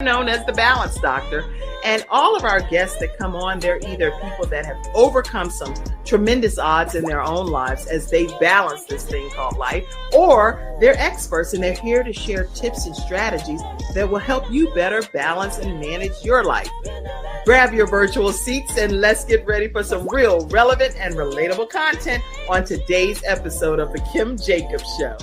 known as the Balance Doctor. And all of our guests that come on, they're either people that have overcome some tremendous odds in their own lives as they balance this thing called life, or they're experts and they're here to share tips and strategies that will help you better balance and manage your life. Grab your virtual seats and let's get ready for some real relevant and relatable content on today's episode of The Kim Jacobs Show.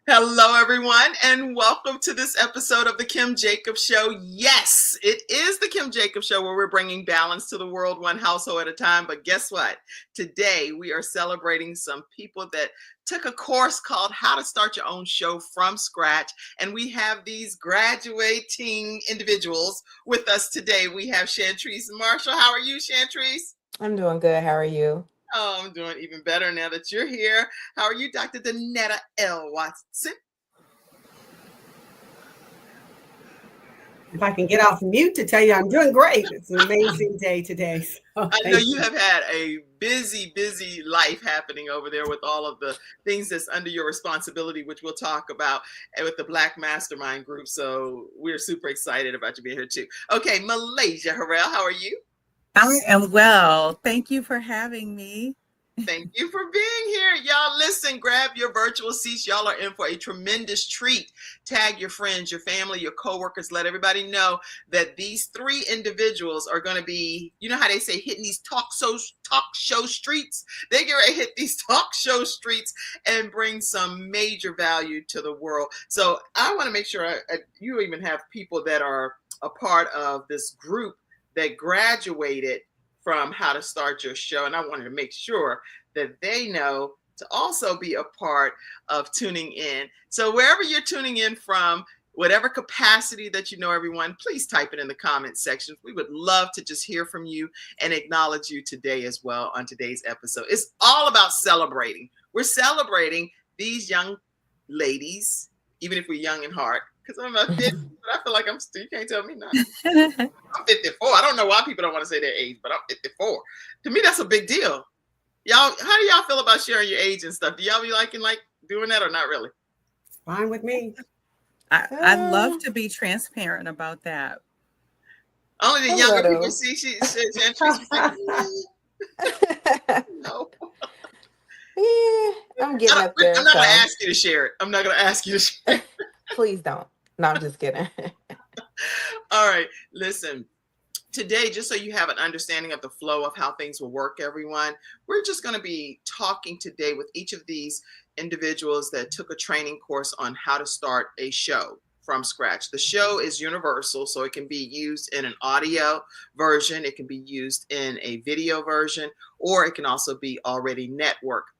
Hello, everyone, and welcome to this episode of The Kim Jacobs Show. Yes, it is The Kim Jacobs Show where we're bringing balance to the world one household at a time. But guess what? Today, we are celebrating some people that took a course called How to Start Your Own Show from Scratch. And we have these graduating individuals with us today. We have Chantrice Marshall. How are you, Chantrice? I'm doing good. How are you? Oh, I'm doing even better now that you're here. How are you, Dr. Danetta L. Watson? If I can get off mute to tell you I'm doing great. It's an amazing day today. So I know you have had a busy life happening over there with all of the things that's under your responsibility, which we'll talk about with the Black Mastermind Group. So we're super excited about you being here too. Okay, Malaysia Harrell, how are you? I am well. Thank you for having me. Thank you for being here. Y'all listen, grab your virtual seats. Y'all are in for a tremendous treat. Tag your friends, your family, your coworkers. Let everybody know that these three individuals are going to be, you know how they say, hitting these talk show streets? They're going to hit these talk show streets and bring some major value to the world. So I want to make sure you even have people that are a part of this group that graduated from How to Start Your Show. And I wanted to make sure that they know to also be a part of tuning in. So wherever you're tuning in from, whatever capacity that you know, everyone, please type it in the comment section. We would love to just hear from you and acknowledge you today as well on today's episode. It's all about celebrating. We're celebrating these young ladies, even if we're young in heart, because I'm not 50, but I feel like I'm still, you can't tell me nothing. I'm 54. I don't know why people don't want to say their age, but I'm 54. To me, that's a big deal. Y'all, how do y'all feel about sharing your age and stuff? Do y'all be liking doing that or not really? It's fine with me. I'd love to be transparent about that. Only the younger people see she no. Yeah, I'm getting up there. I'm not going to ask you to share it. I'm not going to ask you to share it. Please don't. No, I'm just kidding. All right, listen. Today, just so you have an understanding of the flow of how things will work, everyone, we're just going to be talking today with each of these individuals that took a training course on how to start a show from scratch. The show is universal, so it can be used in an audio version, it can be used in a video version, or it can also be already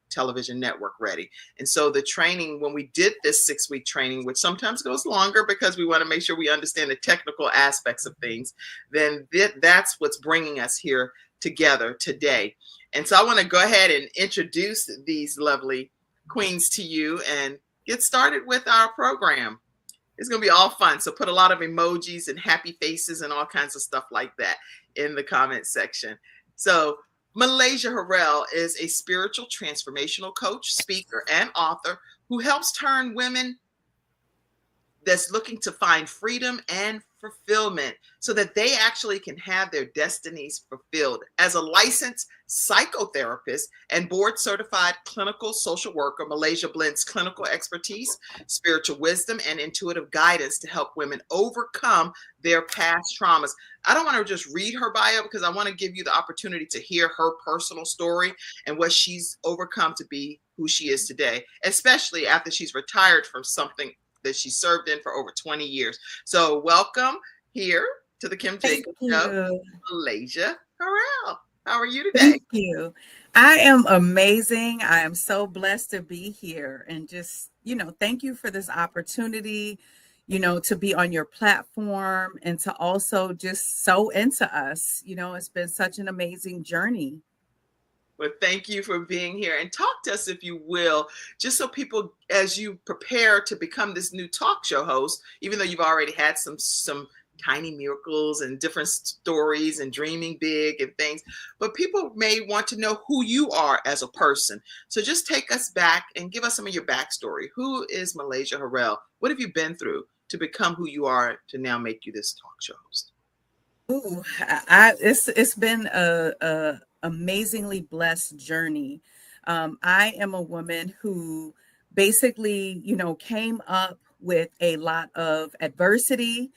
television network ready. And so the training, when we did this 6-week training, which sometimes goes longer because we want to make sure we understand the technical aspects of things, then that's what's bringing us here together today. And so I want to go ahead and introduce these lovely queens to you and get started with our program. It's going to be all fun. So put a lot of emojis and happy faces and all kinds of stuff like that in the comment section. So Malaysia Harrell is a spiritual transformational coach, speaker, and author who helps turn women that's looking to find freedom and fulfillment so that they actually can have their destinies fulfilled. As a licensed psychotherapist and board certified clinical social worker, Malaysia blends clinical expertise, spiritual wisdom, and intuitive guidance to help women overcome their past traumas. I don't want to just read her bio because I want to give you the opportunity to hear her personal story and what she's overcome to be who she is today, especially after she's retired from something that she served in for over 20 years. So welcome here to the Kim Jacobs Show, Malaysia Harrell. How are you today? Thank you. I am amazing. I am so blessed to be here and just, thank you for this opportunity, to be on your platform and to also just sow into us. It's been such an amazing journey. Well, thank you for being here and talk to us, if you will, just so people, as you prepare to become this new talk show host, even though you've already had some tiny miracles and different stories and dreaming big and things, but people may want to know who you are as a person. So just take us back and give us some of your backstory. Who is Malaysia Harrell? What have you been through to become who you are to now make you this talk show host? Ooh, it's been a amazingly blessed journey. I am a woman who basically, came up with a lot of adversity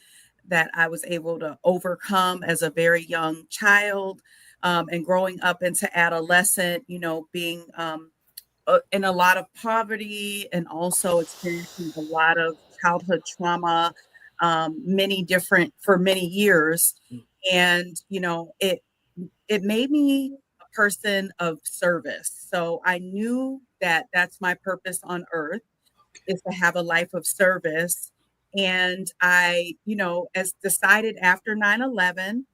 that I was able to overcome as a very young child, and growing up into adolescent, being in a lot of poverty and also experiencing a lot of childhood trauma, for many years. And, it made me a person of service. So I knew that that's my purpose on earth, is to have a life of service. And I, as decided after 9/11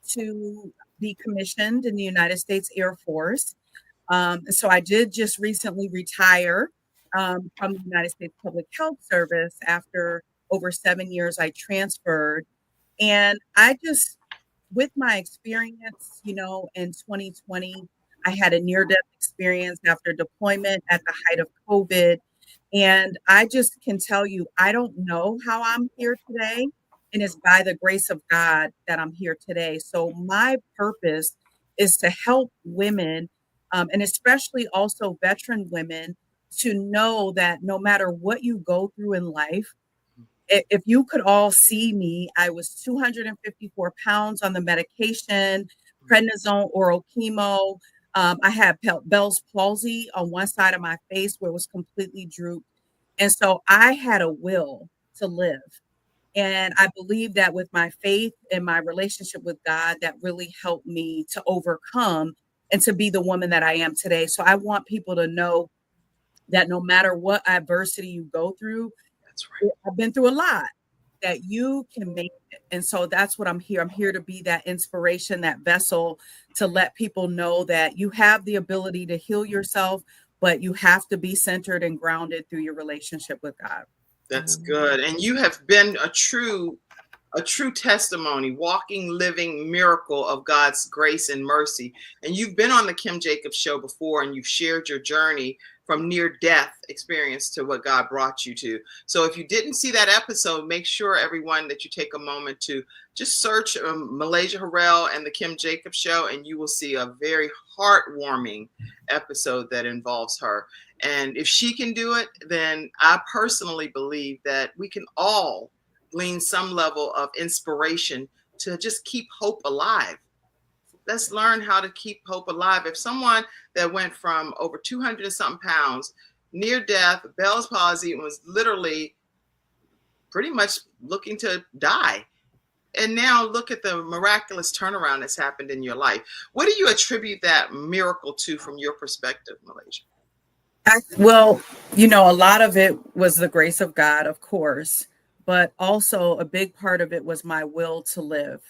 to be commissioned in the United States Air Force. So I did just recently retire from the United States Public Health Service. After over 7 years, I transferred. And I just, with my experience, in 2020, I had a near death experience after deployment at the height of COVID. And I just can tell you, I don't know how I'm here today. And it's by the grace of God that I'm here today. So my purpose is to help women, and especially also veteran women, to know that no matter what you go through in life, if you could all see me, I was 254 pounds on the medication, prednisone, oral chemo. I had Bell's palsy on one side of my face where it was completely drooped. And so I had a will to live. And I believe that with my faith and my relationship with God, that really helped me to overcome and to be the woman that I am today. So I want people to know that no matter what adversity you go through, That's right. I've been through a lot, that you can make it. And so that's what I'm here. I'm here to be that inspiration, that vessel, to let people know that you have the ability to heal yourself, but you have to be centered and grounded through your relationship with God. That's good. And you have been a true testimony, walking, living miracle of God's grace and mercy. And you've been on the Kim Jacobs show before, and you've shared your journey from near death experience to what God brought you to. So if you didn't see that episode, make sure, everyone, that you take a moment to just search Malaysia Harrell and the Kim Jacobs show, and you will see a very heartwarming episode that involves her. And if she can do it, then I personally believe that we can all glean some level of inspiration to just keep hope alive. Let's learn how to keep hope alive. If someone that went from over 200 and something pounds, near death, Bell's palsy, and was literally pretty much looking to die, and now look at the miraculous turnaround that's happened in your life. What do you attribute that miracle to from your perspective, Malaysia? Well, a lot of it was the grace of God, of course, but also a big part of it was my will to live.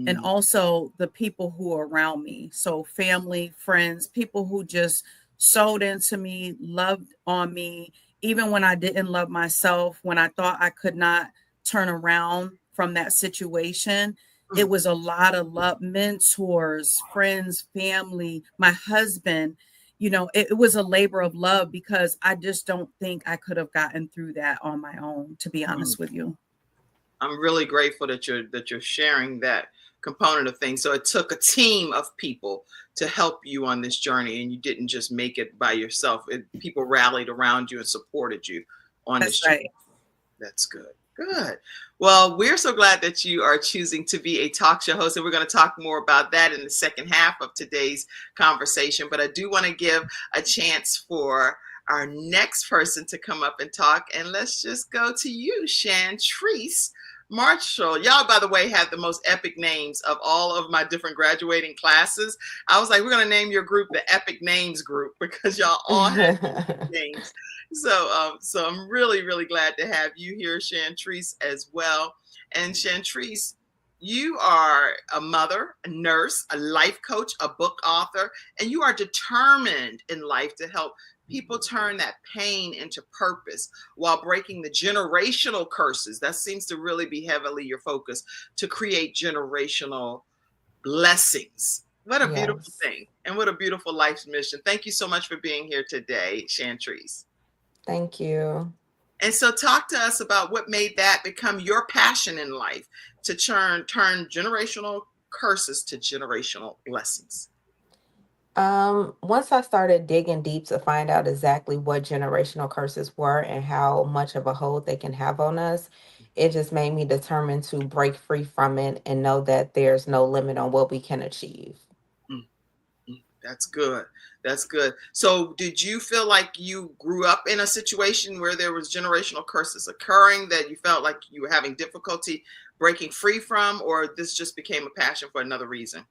And also the people who are around me. So family, friends, people who just sewed into me, loved on me, even when I didn't love myself, when I thought I could not turn around from that situation. It was a lot of love, mentors, friends, family, my husband. It was a labor of love, because I just don't think I could have gotten through that on my own, to be honest with you. I'm really grateful that you're sharing that component of things. So it took a team of people to help you on this journey, and you didn't just make it by yourself. People rallied around you and supported you on this journey. That's good. Good. Well, we're so glad that you are choosing to be a talk show host, and we're going to talk more about that in the second half of today's conversation. But I do want to give a chance for our next person to come up and talk. And let's just go to you, Chantrice Marshall. Y'all, by the way, have the most epic names of all of my different graduating classes. I was like, we're going to name your group the Epic Names Group, because y'all all have names. So I'm really, really glad to have you here, Chantrice, as well. And Chantrice, you are a mother, a nurse, a life coach, a book author, and you are determined in life to help people turn that pain into purpose while breaking the generational curses. That seems to really be heavily your focus, to create generational blessings. What a beautiful Yes. thing, and what a beautiful life's mission. Thank you so much for being here today, Chantrice. Thank you. And so talk to us about what made that become your passion in life, to turn generational curses to generational blessings. Once I started digging deep to find out exactly what generational curses were and how much of a hold they can have on us, it just made me determined to break free from it and know that there's no limit on what we can achieve. Mm, That's good. That's good. So did you feel like you grew up in a situation where there was generational curses occurring that you felt like you were having difficulty breaking free from, or this just became a passion for another reason?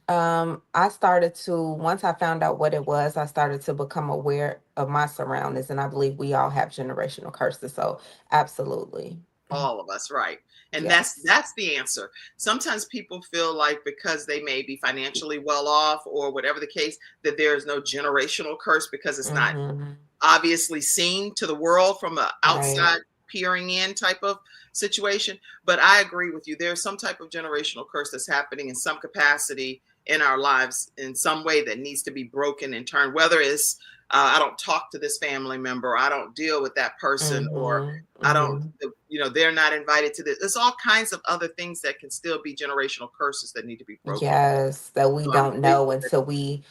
I started to, once I found out what it was, I started to become aware of my surroundings, and I believe we all have generational curses. So, absolutely. All of us, right? And Yes. that's the answer. Sometimes people feel like because they may be financially well off or whatever the case, that there is no generational curse because it's not Mm-hmm. obviously seen to the world from an Right. outside peering in type of situation. But I agree with you. There's some type of generational curse that's happening in some capacity in our lives in some way that needs to be broken and turned, whether it's I don't talk to this family member, I don't deal with that person, or Mm-hmm. I don't, Mm-hmm. they're not invited to this. There's all kinds of other things that can still be generational curses that need to be broken. Yes, that we So I'm don't know grateful that. until we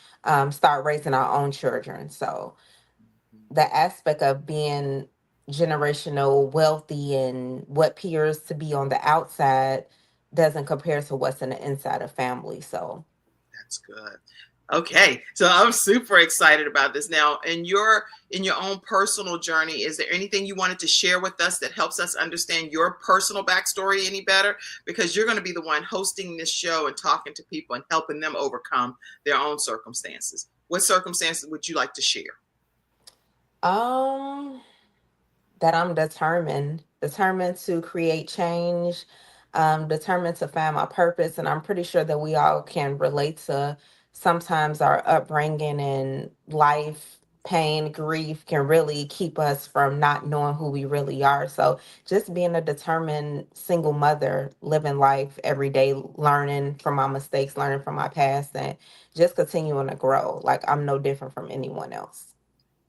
start raising our own children. So, Mhm. the aspect of being generational wealthy and what appears to be on the outside doesn't compare to what's in the inside of family. So, That's good. Okay, so I'm super excited about this. Now, in your own personal journey, is there anything you wanted to share with us that helps us understand your personal backstory any better? Because you're going to be the one hosting this show and talking to people and helping them overcome their own circumstances. What circumstances would you like to share? um, that I'm determined to create change, determined to find my purpose. And I'm pretty sure that we all can relate to sometimes our upbringing and life, pain, grief can really keep us from not knowing who we really are. So just being a determined single mother, living life every day, learning from my mistakes, learning from my past, and just continuing to grow. Like I'm no different from anyone else.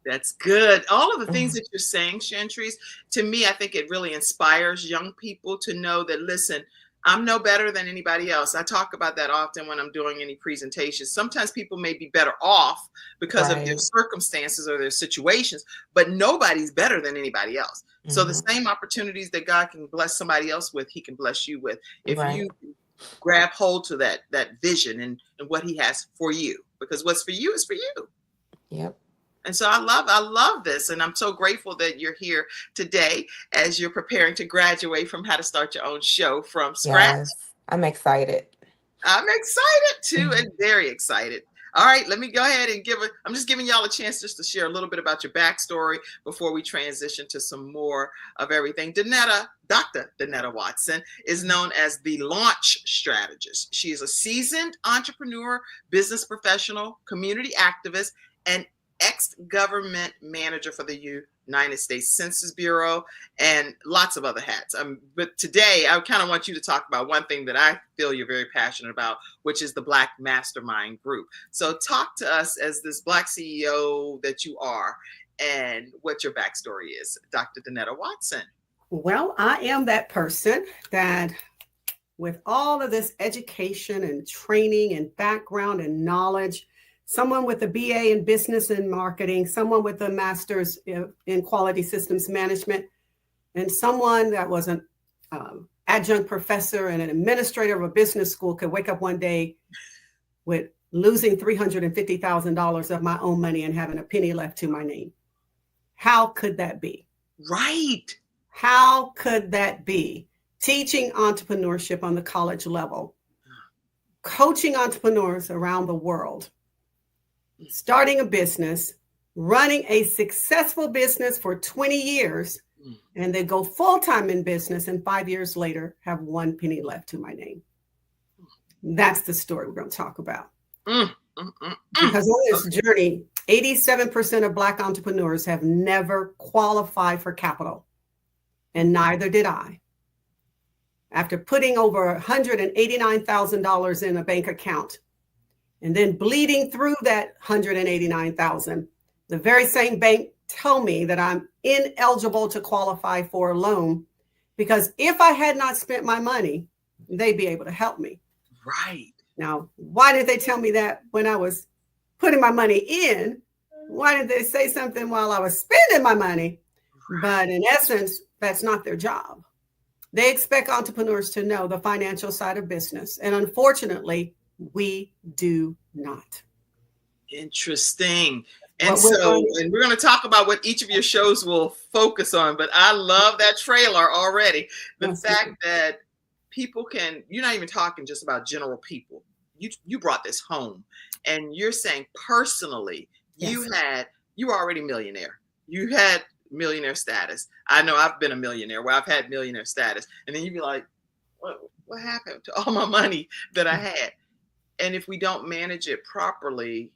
That's good. All of the things that you're saying, Chantrice, to me, I think it really inspires young people to know that, listen, I'm no better than anybody else. I talk about that often when I'm doing any presentations. Sometimes people may be better off because of their Right. circumstances or their situations, but nobody's better than anybody else. So the Hmm. same opportunities that God can bless somebody else with, he can bless you with. If Right. you grab hold to that vision and what he has for you, because what's for you is for you. Yep. And so I love this. And I'm so grateful that you're here today as you're preparing to graduate from How to Start Your Own Show from scratch. Yes. I'm excited. I'm excited too, and very excited. All right, let me go ahead and I'm just giving y'all a chance just to share a little bit about your backstory before we transition to some more of everything. Dr. Danetta Watson is known as the launch strategist. She is a seasoned entrepreneur, business professional, community activist, and ex-government manager for the United States Census Bureau and lots of other hats. But today, I kind of want you to talk about one thing that I feel you're very passionate about, which is the Black Mastermind Group. So talk to us as this Black CEO that you are and what your backstory is, Dr. Danetta Watson. Well, I am that person that, with all of this education and training and background and knowledge, someone with a BA in business and marketing, someone with a master's in quality systems management, and someone that was an adjunct professor and an administrator of a business school could wake up one day with losing $350,000 of my own money and having a penny left to my name. How could that be? Right. How could that be? Teaching entrepreneurship on the college level, coaching entrepreneurs around the world, starting a business, running a successful business for 20 years, and they go full-time in business, and 5 years later have one penny left to my name. That's the story we're going to talk about. Because on this journey, 87% of Black entrepreneurs have never qualified for capital, and neither did I. After putting over $189,000 in a bank account and then bleeding through that $189,000, the very same bank tell me that I'm ineligible to qualify for a loan, because if I had not spent my money, they'd be able to help me. Right. Now, why did they tell me that when I was putting my money in? Why did they say something while I was spending my money? Right. But in essence, that's not their job. They expect entrepreneurs to know the financial side of business. And unfortunately, we do not. Interesting. And What we're so, doing- and we're going to talk about what each of your shows will focus on, but I love that trailer already. The Yes, fact that people can, you're not even talking just about general people. You brought this home, and you're saying personally, you were already millionaire. You had millionaire status. I know I've been a millionaire where I've had millionaire status. And then you'd be like, what happened to all my money that I had? And if we don't manage it properly,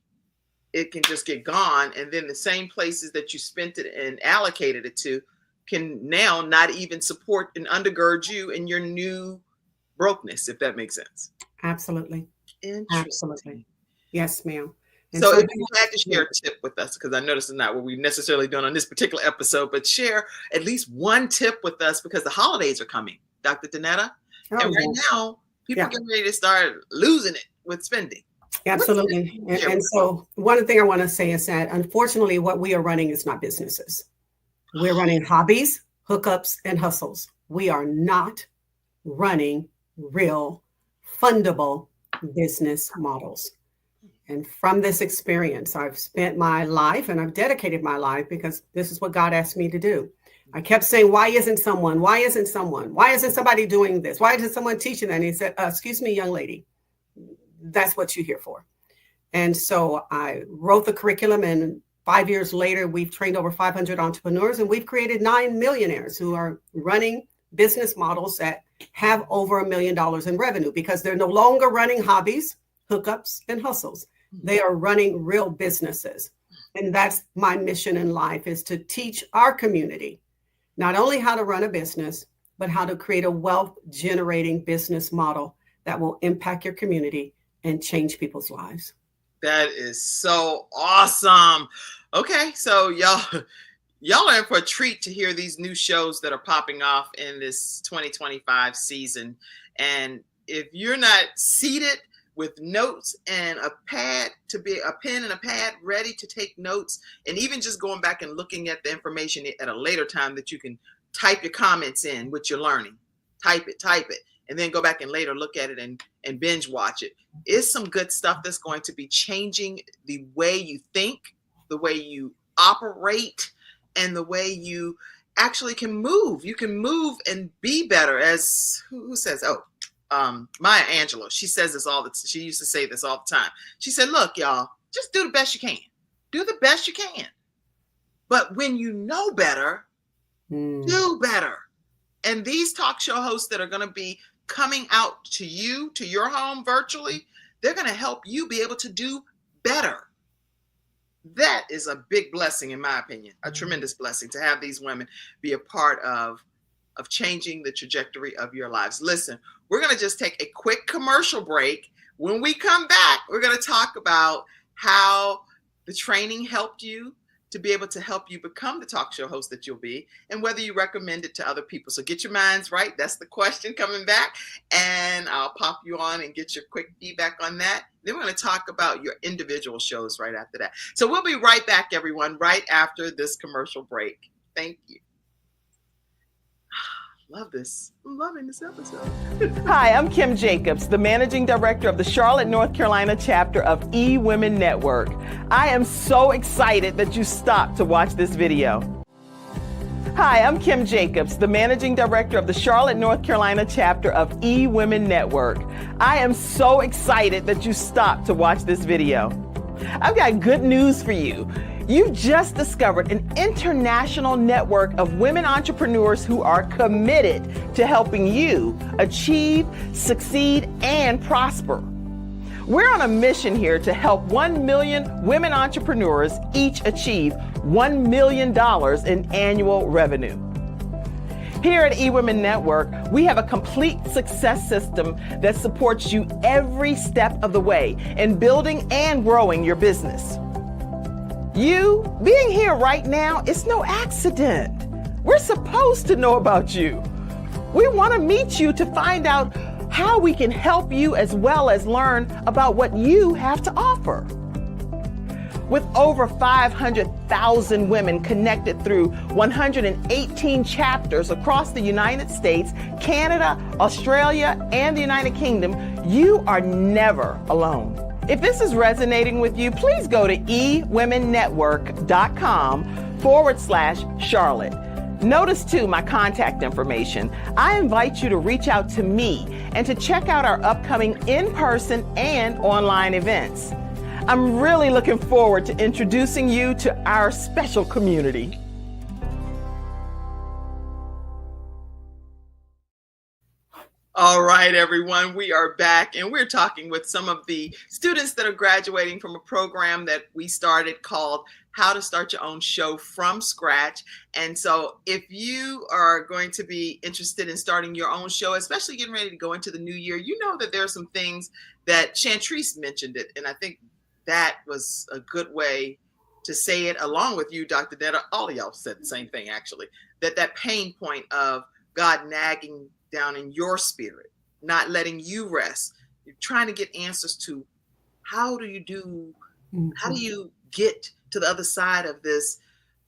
it can just get gone. And then the same places that you spent it and allocated it to can now not even support and undergird you in your new brokenness, if that makes sense. Absolutely. Interesting. Absolutely. Yes, ma'am. And So if you had to share a tip with us, because I know this is not what we've necessarily done on this particular episode, but share at least one tip with us, because the holidays are coming, Dr. Danetta. And right now, people are getting ready to start losing it with spending. Absolutely. And so one thing I want to say is that unfortunately, what we are running is not businesses. We're running hobbies, hookups, and hustles. We are not running real fundable business models. And from this experience, I've spent my life and I've dedicated my life, because this is what God asked me to do. I kept saying, why isn't someone? Why isn't someone? Why isn't somebody doing this? Why isn't someone teaching that? And he said, excuse me, young lady, that's what you're here for. And so I wrote the curriculum, and 5 years later, we've trained over 500 entrepreneurs, and we've created 9 millionaires who are running business models that have over $1 million in revenue, because they're no longer running hobbies, hookups, and hustles. They are running real businesses. And that's my mission in life, is to teach our community not only how to run a business, but how to create a wealth generating business model that will impact your community and change people's lives. That is so awesome. Okay, so y'all are in for a treat to hear these new shows that are popping off in this 2025 season. And if you're not seated with notes and a pen and a pad ready to take notes, and even just going back and looking at the information at a later time that you can type your comments in, what you're learning, type it, and then go back and later look at it and binge watch it. It's some good stuff that's going to be changing the way you think, the way you operate, and the way you actually can move. You can move and be better. As who says, Maya Angelou, she says this she used to say this all the time. She said, look, y'all, just do the best you can. Do the best you can. But when you know better, do better. And these talk show hosts that are going to be coming out to you, to your home virtually, they're going to help you be able to do better. That is a big blessing, in my opinion, a tremendous blessing to have these women be a part of changing the trajectory of your lives. Listen, we're going to just take a quick commercial break. When we come back, we're going to talk about how the training helped you to be able to help you become the talk show host that you'll be, and whether you recommend it to other people. So get your minds right. That's the question coming back. And I'll pop you on and get your quick feedback on that. Then we're going to talk about your individual shows right after that. So we'll be right back, everyone, right after this commercial break. Thank you. Love this. I'm loving this episode. Hi, I'm Kim Jacobs, the Managing Director of the Charlotte, North Carolina chapter of eWomen Network. I am so excited that you stopped to watch this video. Hi, I'm Kim Jacobs, the Managing Director of the Charlotte, North Carolina chapter of eWomen Network. I am so excited that you stopped to watch this video. I've got good news for you. You just discovered an international network of women entrepreneurs who are committed to helping you achieve, succeed, and prosper. We're on a mission here to help 1 million women entrepreneurs each achieve $1 million in annual revenue. Here at eWomen Network, we have a complete success system that supports you every step of the way in building and growing your business. You being here right now is no accident. We're supposed to know about you. We want to meet you to find out how we can help you as well as learn about what you have to offer. With over 500,000 women connected through 118 chapters across the United States, Canada, Australia, and the United Kingdom, you are never alone. If this is resonating with you, please go to ewomennetwork.com/Charlotte. Notice too my contact information. I invite you to reach out to me and to check out our upcoming in-person and online events. I'm really looking forward to introducing you to our special community. All right, everyone, we are back and we're talking with some of the students that are graduating from a program that we started called How to Start Your Own Show from Scratch. And so if you are going to be interested in starting your own show, especially getting ready to go into the new year, you know that there are some things that Chantrice mentioned it. And I think that was a good way to say it along with you, Dr. Netta. All of y'all said the same thing, actually, that pain point of God nagging down in your spirit, not letting you rest. You're trying to get answers to how do you get to the other side of this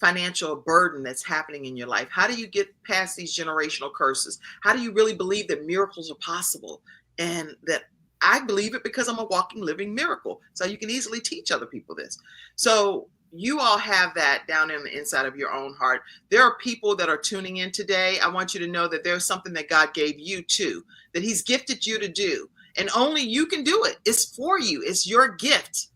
financial burden that's happening in your life? How do you get past these generational curses? How do you really believe that miracles are possible? And that I believe it because I'm a walking, living miracle. So you can easily teach other people this. So you all have that down in the inside of your own heart. There are people that are tuning in today. I want you to know that there's something that God gave you too, that he's gifted you to do. And only you can do it. It's for you. It's your gift.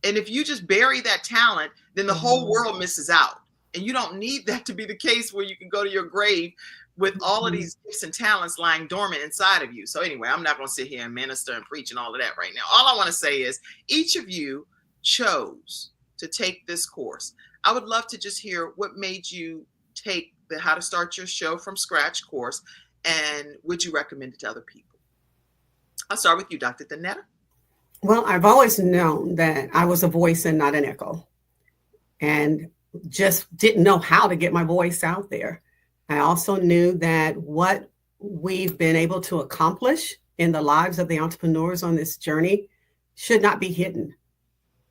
And if you just bury that talent, then the whole world misses out. And you don't need that to be the case where you can go to your grave with all of these gifts and talents lying dormant inside of you. So anyway, I'm not going to sit here and minister and preach and all of that right now. All I want to say is each of you chose to take this course. I would love to just hear what made you take the How to Start Your Show from Scratch course, and would you recommend it to other people? I'll start with you, Dr. Danetta. Well, I've always known that I was a voice and not an echo, and just didn't know how to get my voice out there. I also knew that what we've been able to accomplish in the lives of the entrepreneurs on this journey should not be hidden.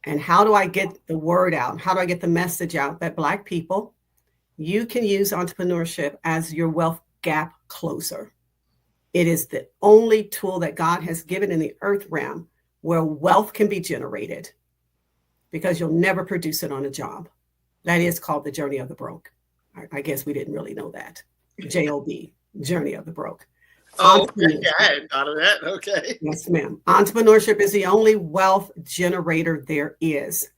And how do I get the word out? How do I get the message out that Black people, you can use entrepreneurship as your wealth gap closer? It is the only tool that God has given in the earth realm where wealth can be generated, because you'll never produce it on a job. That is called the journey of the broke. I guess we didn't really know that. J-O-B, journey of the broke. Oh, okay. I hadn't thought of that. Okay. Yes, ma'am. Entrepreneurship is the only wealth generator there is.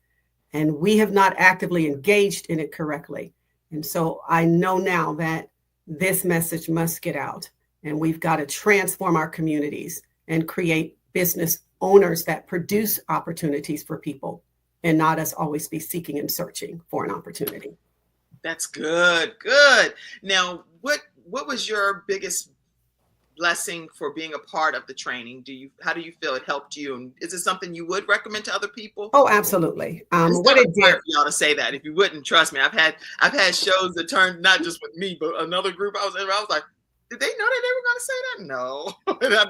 And we have not actively engaged in it correctly. And so I know now that this message must get out. And we've got to transform our communities and create business owners that produce opportunities for people, and not us always be seeking and searching for an opportunity. That's good. Good. Now, what was your biggest blessing for being a part of the training? How do you feel it helped you? And is it something you would recommend to other people? Oh, absolutely. What it did for y'all to say that. If you wouldn't, trust me, I've had shows that turned not just with me, but another group I was in. I was like, did they know that they were going to say that? No,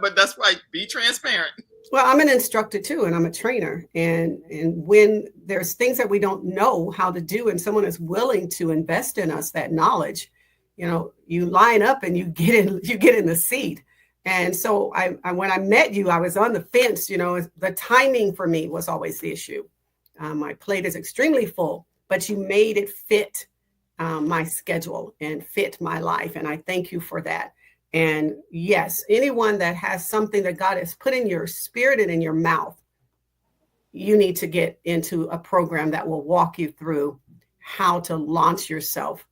but that's why, be transparent. Well, I'm an instructor too, and I'm a trainer. And when there's things that we don't know how to do, and someone is willing to invest in us that knowledge, you line up and you get in the seat. And so I when I met you, I was on the fence. The timing for me was always the issue. My plate is extremely full, but you made it fit my schedule and fit my life. And I thank you for that. And yes, anyone that has something that God has put in your spirit and in your mouth, you need to get into a program that will walk you through how to launch yourself.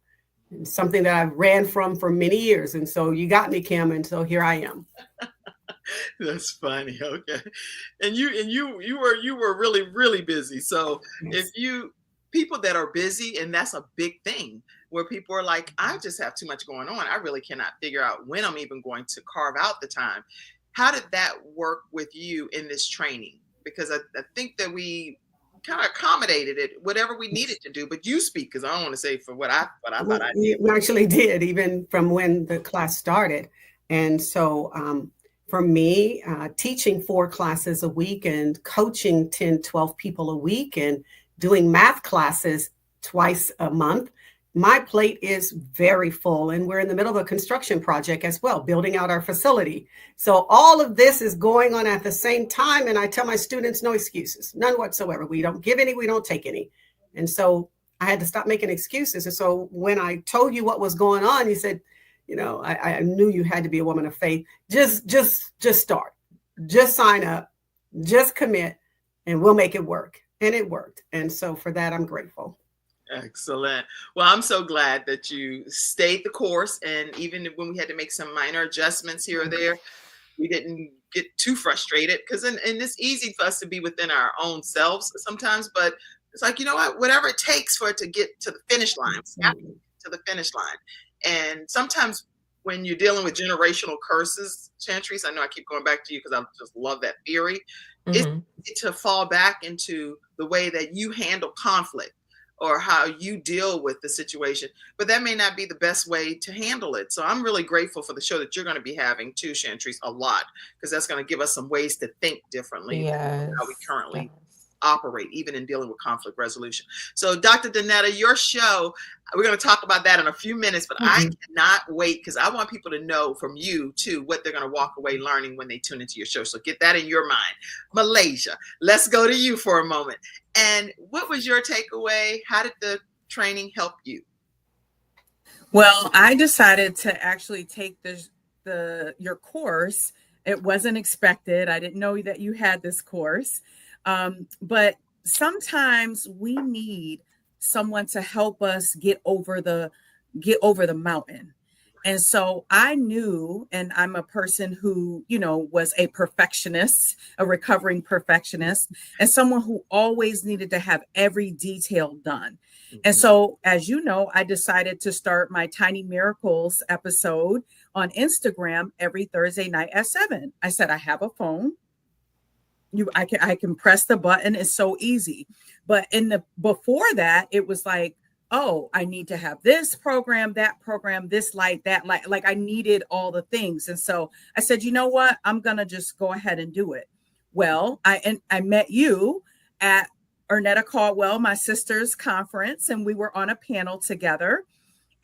And something that I've ran from for many years. And so you got me, Kim. And so here I am. That's funny. Okay. And you were really, really busy. So if Yes. you people that are busy, and that's a big thing where people are like, I just have too much going on. I really cannot figure out when I'm even going to carve out the time. How did that work with you in this training? Because I think that we kind of accommodated it, whatever we needed to do, but you speak because I don't want to say for what I thought I did. We actually did, even from when the class started. And so for me, teaching 4 classes a week and coaching 10, 12 people a week and doing math classes twice a month, my plate is very full. And we're in the middle of a construction project as well, building out our facility. So all of this is going on at the same time. And I tell my students, no excuses, none whatsoever. We don't give any, we don't take any. And so I had to stop making excuses. And so when I told you what was going on, you said, I knew you had to be a woman of faith. Just start, just sign up, just commit, and we'll make it work. And it worked. And so for that, I'm grateful. Excellent. Well, I'm so glad that you stayed the course. And even when we had to make some minor adjustments here or there, we didn't get too frustrated because and it's easy for us to be within our own selves sometimes, but it's like, you know what, whatever it takes for it to get to the finish line, to the finish line. And sometimes when you're dealing with generational curses, Chantrice, I know I keep going back to you because I just love that theory. Mhm. It's to fall back into the way that you handle conflict or how you deal with the situation, but that may not be the best way to handle it. So I'm really grateful for the show that you're going to be having too, Chantrice, a lot, because that's going to give us some ways to think differently than how we Yes. currently Yes. operate, even in dealing with conflict resolution. So Dr. Danetta, your show, we're going to talk about that in a few minutes, but I cannot wait because I want people to know from you too what they're going to walk away learning when they tune into your show. So get that in your mind. Malaysia, let's go to you for a moment. And what was your takeaway? How did the training help you? Well, I decided to actually take your course. It wasn't expected. I didn't know that you had this course. But sometimes we need someone to help us get over the mountain. And so I knew, and I'm a person who, was a perfectionist, a recovering perfectionist, and someone who always needed to have every detail done. And so, as you know, I decided to start my Tiny Miracles episode on Instagram every Thursday night at 7. I said, I have a phone. I can press the button. It's so easy. But before that, it was like, oh, I need to have this program, this light, that light. Like I needed all the things. And so I said, you know what? I'm going to just go ahead and do it. Well, I met you at Ernetta Caldwell, my sister's conference, and we were on a panel together.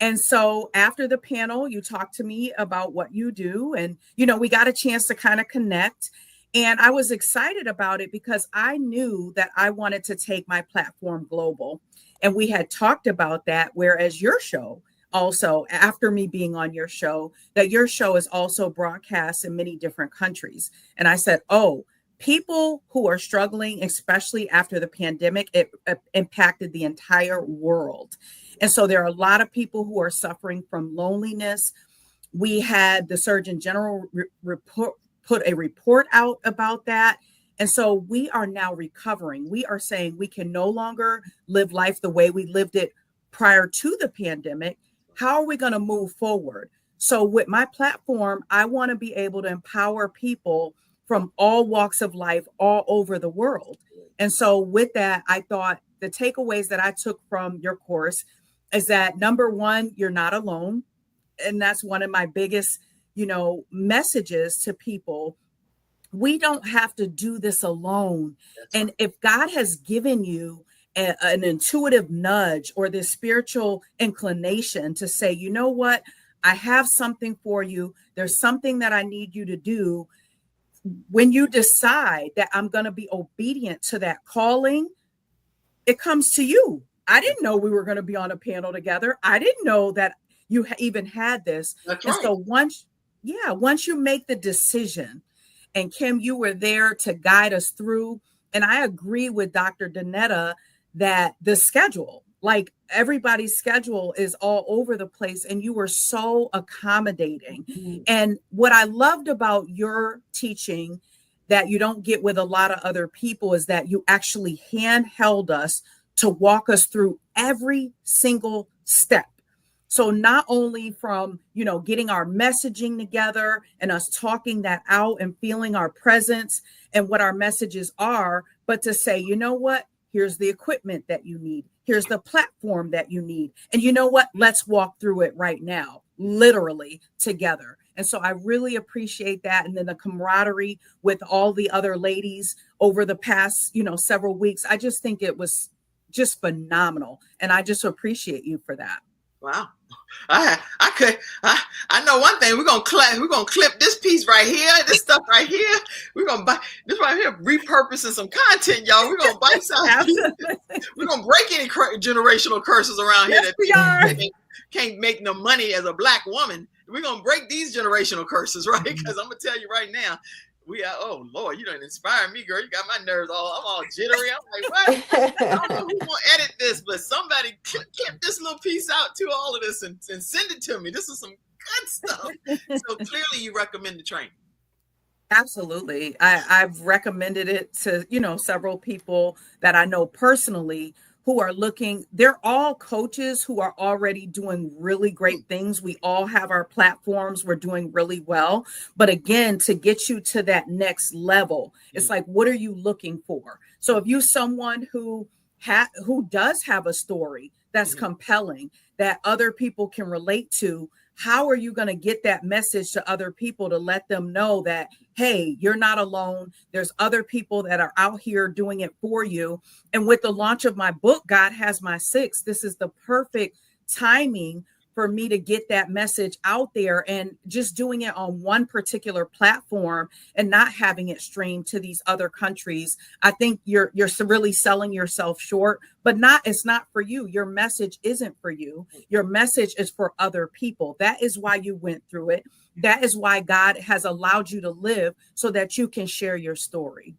And so after the panel, you talked to me about what you do. And, we got a chance to kind of connect. And I was excited about it because I knew that I wanted to take my platform global. And we had talked about that, whereas your show also, after me being on your show, that your show is also broadcast in many different countries. And I said, oh, people who are struggling, especially after the pandemic, it impacted the entire world. And so there are a lot of people who are suffering from loneliness. We had the Surgeon General put a report out about that. And so we are now recovering. We are saying we can no longer live life the way we lived it prior to the pandemic. How are we going to move forward? So with my platform, I want to be able to empower people from all walks of life all over the world. And so with that, I thought the takeaways that I took from your course is that, number one, you're not alone. And that's one of my biggest, messages to people. We don't have to do this alone. And if God has given you an intuitive nudge or this spiritual inclination to say, you know what, I have something for you. There's something that I need you to do. When you decide that I'm going to be obedient to that calling, it comes to you. I didn't know we were going to be on a panel together. I didn't know that you even had this. That's and right. So once you make the decision, and Kim, you were there to guide us through. And I agree with Dr. Danetta that the schedule, Like everybody's schedule is all over the place, and you were so accommodating. And what I loved about your teaching that you don't get with a lot of other people is that you actually handheld us to walk us through every single step. So not only from, getting our messaging together and us talking that out and feeling our presence and what our messages are, but to say, you know what? Here's the equipment that you need. Here's the platform that you need. And you know what? Let's walk through it right now, literally together. And so I really appreciate that. And then the camaraderie with all the other ladies over the past, several weeks. I just think it was just phenomenal. And I just appreciate you for that. Wow. I know one thing. We're gonna clip this piece right here, this stuff right here. We're gonna buy this right here, repurposing some content, y'all. We're gonna bite some. We're gonna break any generational curses around here that we are. Can't make no money as a Black woman. We're gonna break these generational curses, right? Because I'm gonna tell you right now, oh Lord, you don't inspire me, girl. You got my nerves I'm all jittery. I'm like, what? I don't know who's gonna edit this, but somebody clip this little piece out to all of this and send it to me. This is some good stuff. So clearly you recommend the training. Absolutely. I've recommended it to, several people that I know personally who are looking. They're all coaches who are already doing really great things. We all have our platforms. We're doing really well. But again, to get you to that next level, it's like, what are you looking for? So if you're someone who does have a story that's compelling, that other people can relate to, how are you going to get that message to other people to let them know that, hey, you're not alone. There's other people that are out here doing it for you. And with the launch of my book, God Has My Six, this is the perfect timing for me to get that message out there, and just doing it on one particular platform and not having it streamed to these other countries. I think you're really selling yourself short, but it's not for you. Your message isn't for you. Your message is for other people. That is why you went through it. That is why God has allowed you to live, so that you can share your story.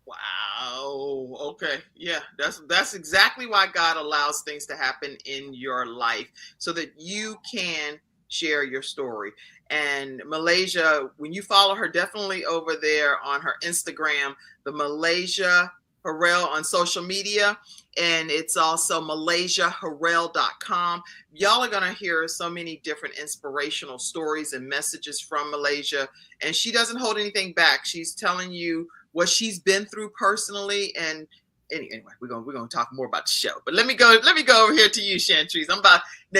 Wow. Okay. Yeah, that's exactly why God allows things to happen in your life, so that you can share your story. And Malaysia, when you follow her, definitely over there on her Instagram, the Malaysia Harrell on social media, and it's also malaysiaharrell.com. Y'all are going to hear so many different inspirational stories and messages from Malaysia, and she doesn't hold anything back. She's telling you what she's been through personally. And anyway, we're gonna talk more about the show. But let me go over here to you, Chantrice. Now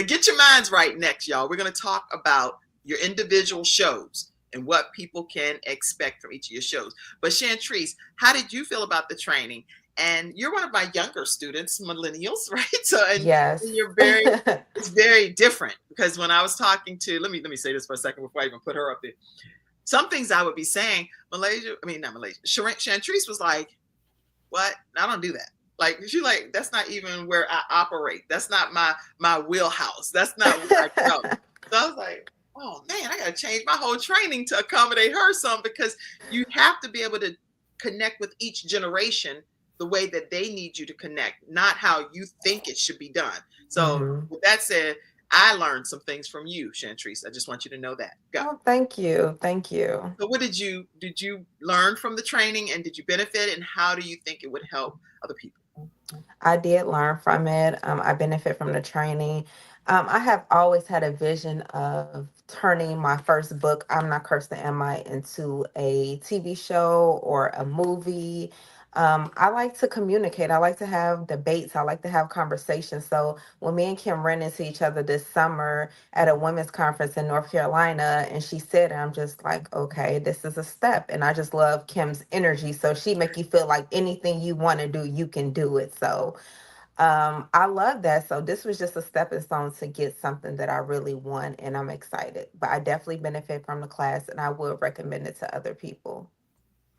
get your minds right next, y'all. We're gonna talk about your individual shows and what people can expect from each of your shows. But Chantrice, how did you feel about the training? And you're one of my younger students, millennials, right? So yes, you're it's very different, because when I was talking to, let me say this for a second before I even put her up there. Some things I would be saying, Chantrice was like, what? I don't do that. Like, she's like, that's not even where I operate. That's not my wheelhouse. That's not where I go. So I was like, oh man, I got to change my whole training to accommodate her some, because you have to be able to connect with each generation the way that they need you to connect, not how you think it should be done. So with that said, I learned some things from you, Chantrice. I just want you to know that. Go. Oh, thank you. So what did you learn from the training, and did you benefit, and how do you think it would help other people? I did learn from it. I benefit from the training. I have always had a vision of turning my first book, I'm Not Cursed, Am I, into a TV show or a movie. I like to communicate. I like to have debates. I like to have conversations. So when me and Kim ran into each other this summer at a women's conference in North Carolina, and she said, I'm just like, okay, this is a step. And I just love Kim's energy. So she make you feel like anything you want to do, you can do it. So I love that. So this was just a stepping stone to get something that I really want, and I'm excited. But I definitely benefit from the class, and I would recommend it to other people.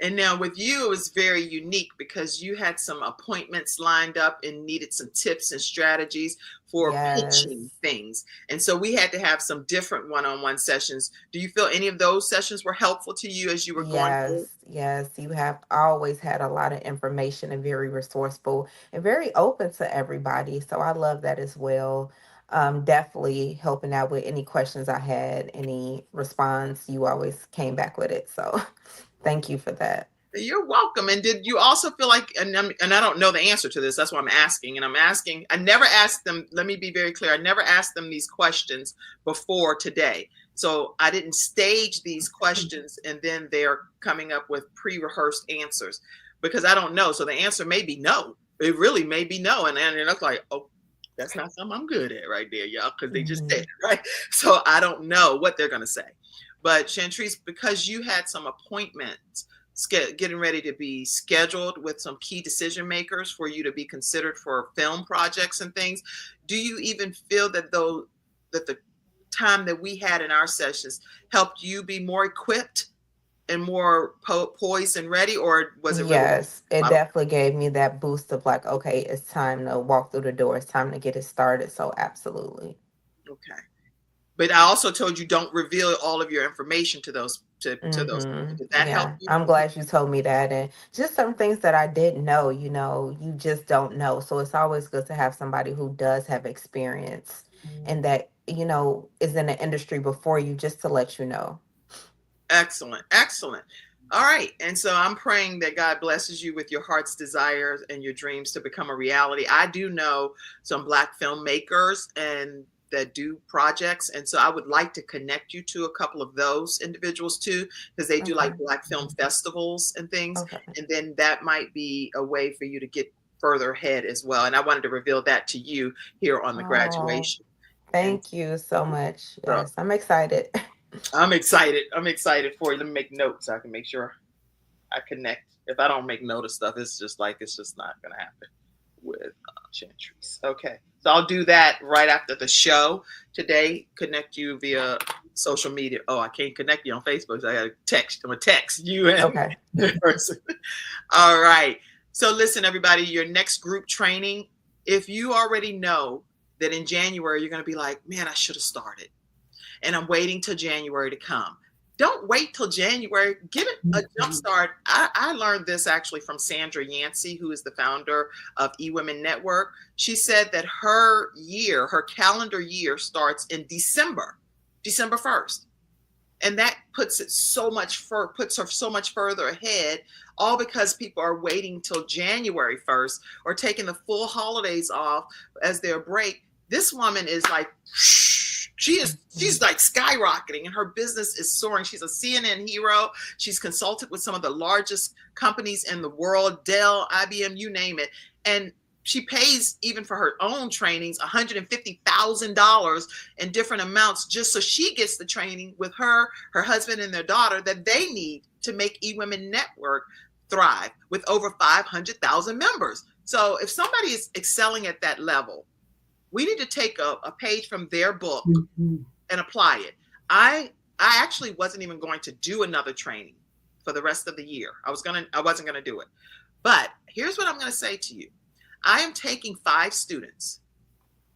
And now with you, it was very unique because you had some appointments lined up and needed some tips and strategies for Yes. pitching things. And so we had to have some different one-on-one sessions. Do you feel any of those sessions were helpful to you as you were going through? Yes. You have always had a lot of information and very resourceful and very open to everybody. So I love that as well. Definitely helping out with any questions I had, any response, you always came back with it. So thank you for that. You're welcome. And did you also feel like, and I don't know the answer to this, that's why I'm asking. And I'm asking, I never asked them, let me be very clear, I never asked them these questions before today. So I didn't stage these questions and then they're coming up with pre-rehearsed answers because I don't know. So the answer may be no. It really may be no. And then it's like, oh, that's not something I'm good at right there, y'all, because they just did it, right? So I don't know what they're going to say. But Chantrice, because you had some appointments getting ready to be scheduled with some key decision makers for you to be considered for film projects and things, do you even feel that that the time that we had in our sessions helped you be more equipped and more poised and ready, or was it really? Yes, it definitely gave me that boost of like, okay, it's time to walk through the door. It's time to get it started. So absolutely. Okay. But I also told you don't reveal all of your information to those to those. Did that help you? I'm glad you told me that. And just some things that I didn't know, you just don't know. So it's always good to have somebody who does have experience and that, is in the industry before you, just to let you know. Excellent. All right. And so I'm praying that God blesses you with your heart's desires and your dreams to become a reality. I do know some Black filmmakers and that do projects. And so I would like to connect you to a couple of those individuals too, because they do like Black film festivals and things. Okay. And then that might be a way for you to get further ahead as well. And I wanted to reveal that to you here on the graduation. Thank you so much. Yes, I'm excited. I'm excited for you. Let me make notes so I can make sure I connect. If I don't make note of stuff, it's just not going to happen with Chantrice. Okay. So I'll do that right after the show today. Connect you via social media. Oh, I can't connect you on Facebook. So I got to text. I'm going to text you and the person. All right. So listen, everybody, your next group training, if you already know that in January, you're going to be like, man, I should have started. And I'm waiting till January to come. Don't wait till January. Give it a jump start. I learned this actually from Sandra Yancey, who is the founder of eWomen Network. She said that her calendar year starts in December 1st. And that puts her so much further ahead, all because people are waiting till January 1st or taking the full holidays off as their break. This woman is like, she's like skyrocketing and her business is soaring. She's a CNN hero. She's consulted with some of the largest companies in the world, Dell, IBM, you name it. And she pays, even for her own trainings, $150,000 in different amounts just so she gets the training with her husband and their daughter that they need to make eWomen Network thrive with over 500,000 members. So if somebody is excelling at that level, we need to take a page from their book and apply it. I actually wasn't even going to do another training for the rest of the year. I wasn't gonna do it. But here's what I'm gonna say to you. I am taking 5 students.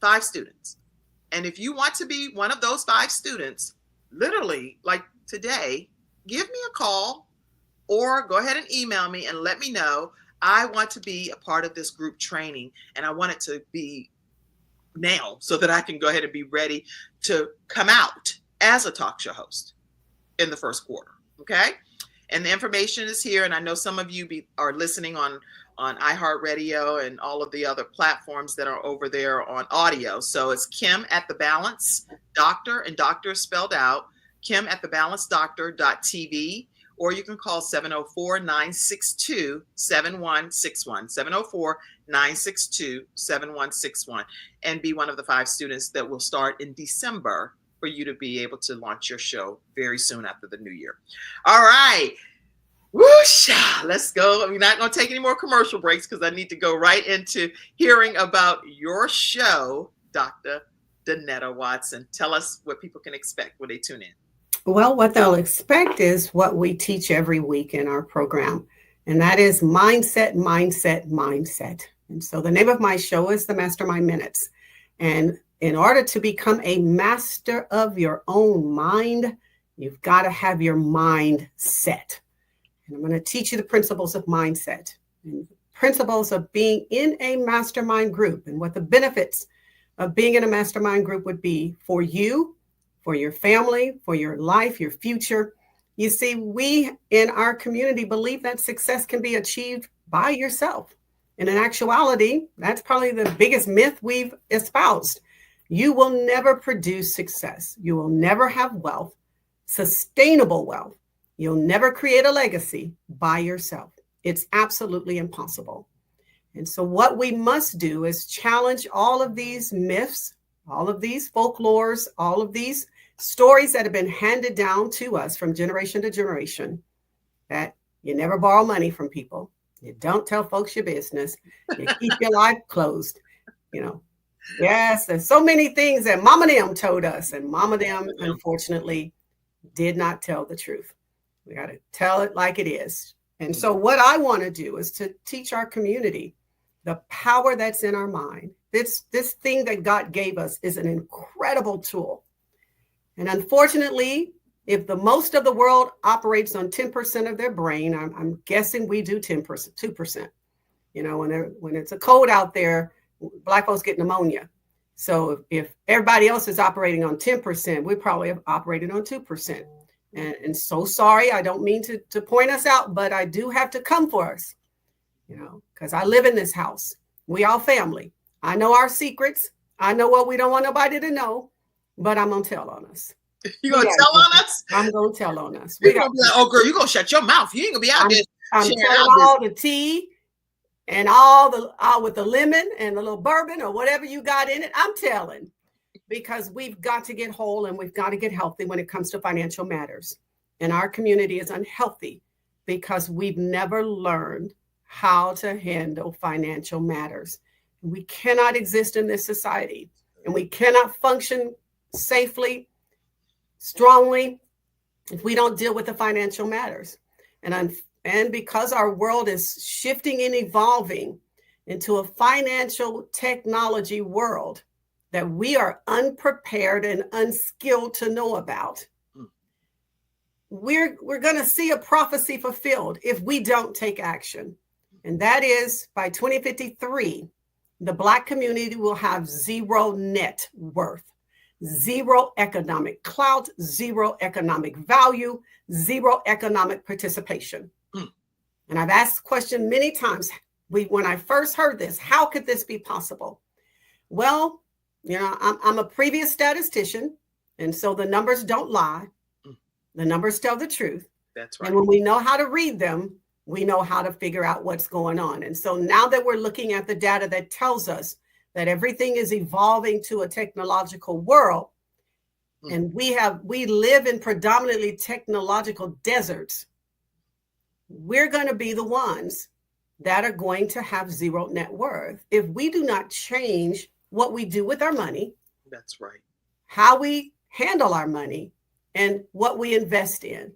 And if you want to be one of those 5 students, literally like today, give me a call or go ahead and email me and let me know. I want to be a part of this group training and I want it to be now so that I can go ahead and be ready to come out as a talk show host in the first quarter. Okay. And the information is here. And I know some of you are listening on iHeartRadio and all of the other platforms that are over there on audio. So it's Kim at the Balance Doctor, and doctor is spelled out, Kim at thebalancedoctor.tv, or you can call 704-962-7161, 704-962-7161, and be one of the 5 students that will start in December for you to be able to launch your show very soon after the new year. All right. Whoosha, let's go. We're not going to take any more commercial breaks because I need to go right into hearing about your show, Dr. Danetta Watson. Tell us what people can expect when they tune in. Well, what they'll expect is what we teach every week in our program, and that is mindset, mindset, mindset. And so the name of my show is the Mastermind Minutes. And in order to become a master of your own mind, you've got to have your mind set. And I'm going to teach you the principles of mindset and principles of being in a mastermind group and what the benefits of being in a mastermind group would be for you, for your family, for your life, your future. You see, we in our community believe that success can be achieved by yourself. And in actuality, that's probably the biggest myth we've espoused. You will never produce success. You will never have wealth, sustainable wealth. You'll never create a legacy by yourself. It's absolutely impossible. And so what we must do is challenge all of these myths, all of these folklores, all of these stories that have been handed down to us from generation to generation, that you never borrow money from people. You don't tell folks your business. You keep your life closed. You know, yes, there's so many things that Mama Dem told us, and Mama Dem, unfortunately, did not tell the truth. We got to tell it like it is. And so what I want to do is to teach our community the power that's in our mind. This thing that God gave us is an incredible tool. And unfortunately, if the most of the world operates on 10% of their brain, I'm guessing we do 10%, 2%. You know, when it's a cold out there, Black folks get pneumonia. So if everybody else is operating on 10%, we probably have operated on 2%. And so sorry, I don't mean to point us out, but I do have to come for us, you know, because I live in this house. We all family. I know our secrets. I know what we don't want nobody to know, but I'm going to tell on us. You going to tell on us? I'm going to tell on us. You're going to be like, oh, girl, you're going to shut your mouth. You ain't going to be out there. I'm telling all the tea and all with the lemon and the little bourbon or whatever you got in it. I'm telling. Because we've got to get whole and we've got to get healthy when it comes to financial matters. And our community is unhealthy because we've never learned how to handle financial matters. We cannot exist in this society and we cannot function safely, strongly, if we don't deal with the financial matters. And because our world is shifting and evolving into a financial technology world, that we are unprepared and unskilled to know about. We're going to see a prophecy fulfilled if we don't take action. And that is by 2053, the Black community will have zero net worth, zero economic clout, zero economic value, zero economic participation. And I've asked the question many times when I first heard this, how could this be possible? Well, you know, I'm a previous statistician, and so the numbers don't lie. The numbers tell the truth. That's right. And when we know how to read them, we know how to figure out what's going on. And so now that we're looking at the data that tells us that everything is evolving to a technological world, and we live in predominantly technological deserts, we're going to be the ones that are going to have zero net worth if we do not change what we do with our money. That's right. How we handle our money and what we invest in.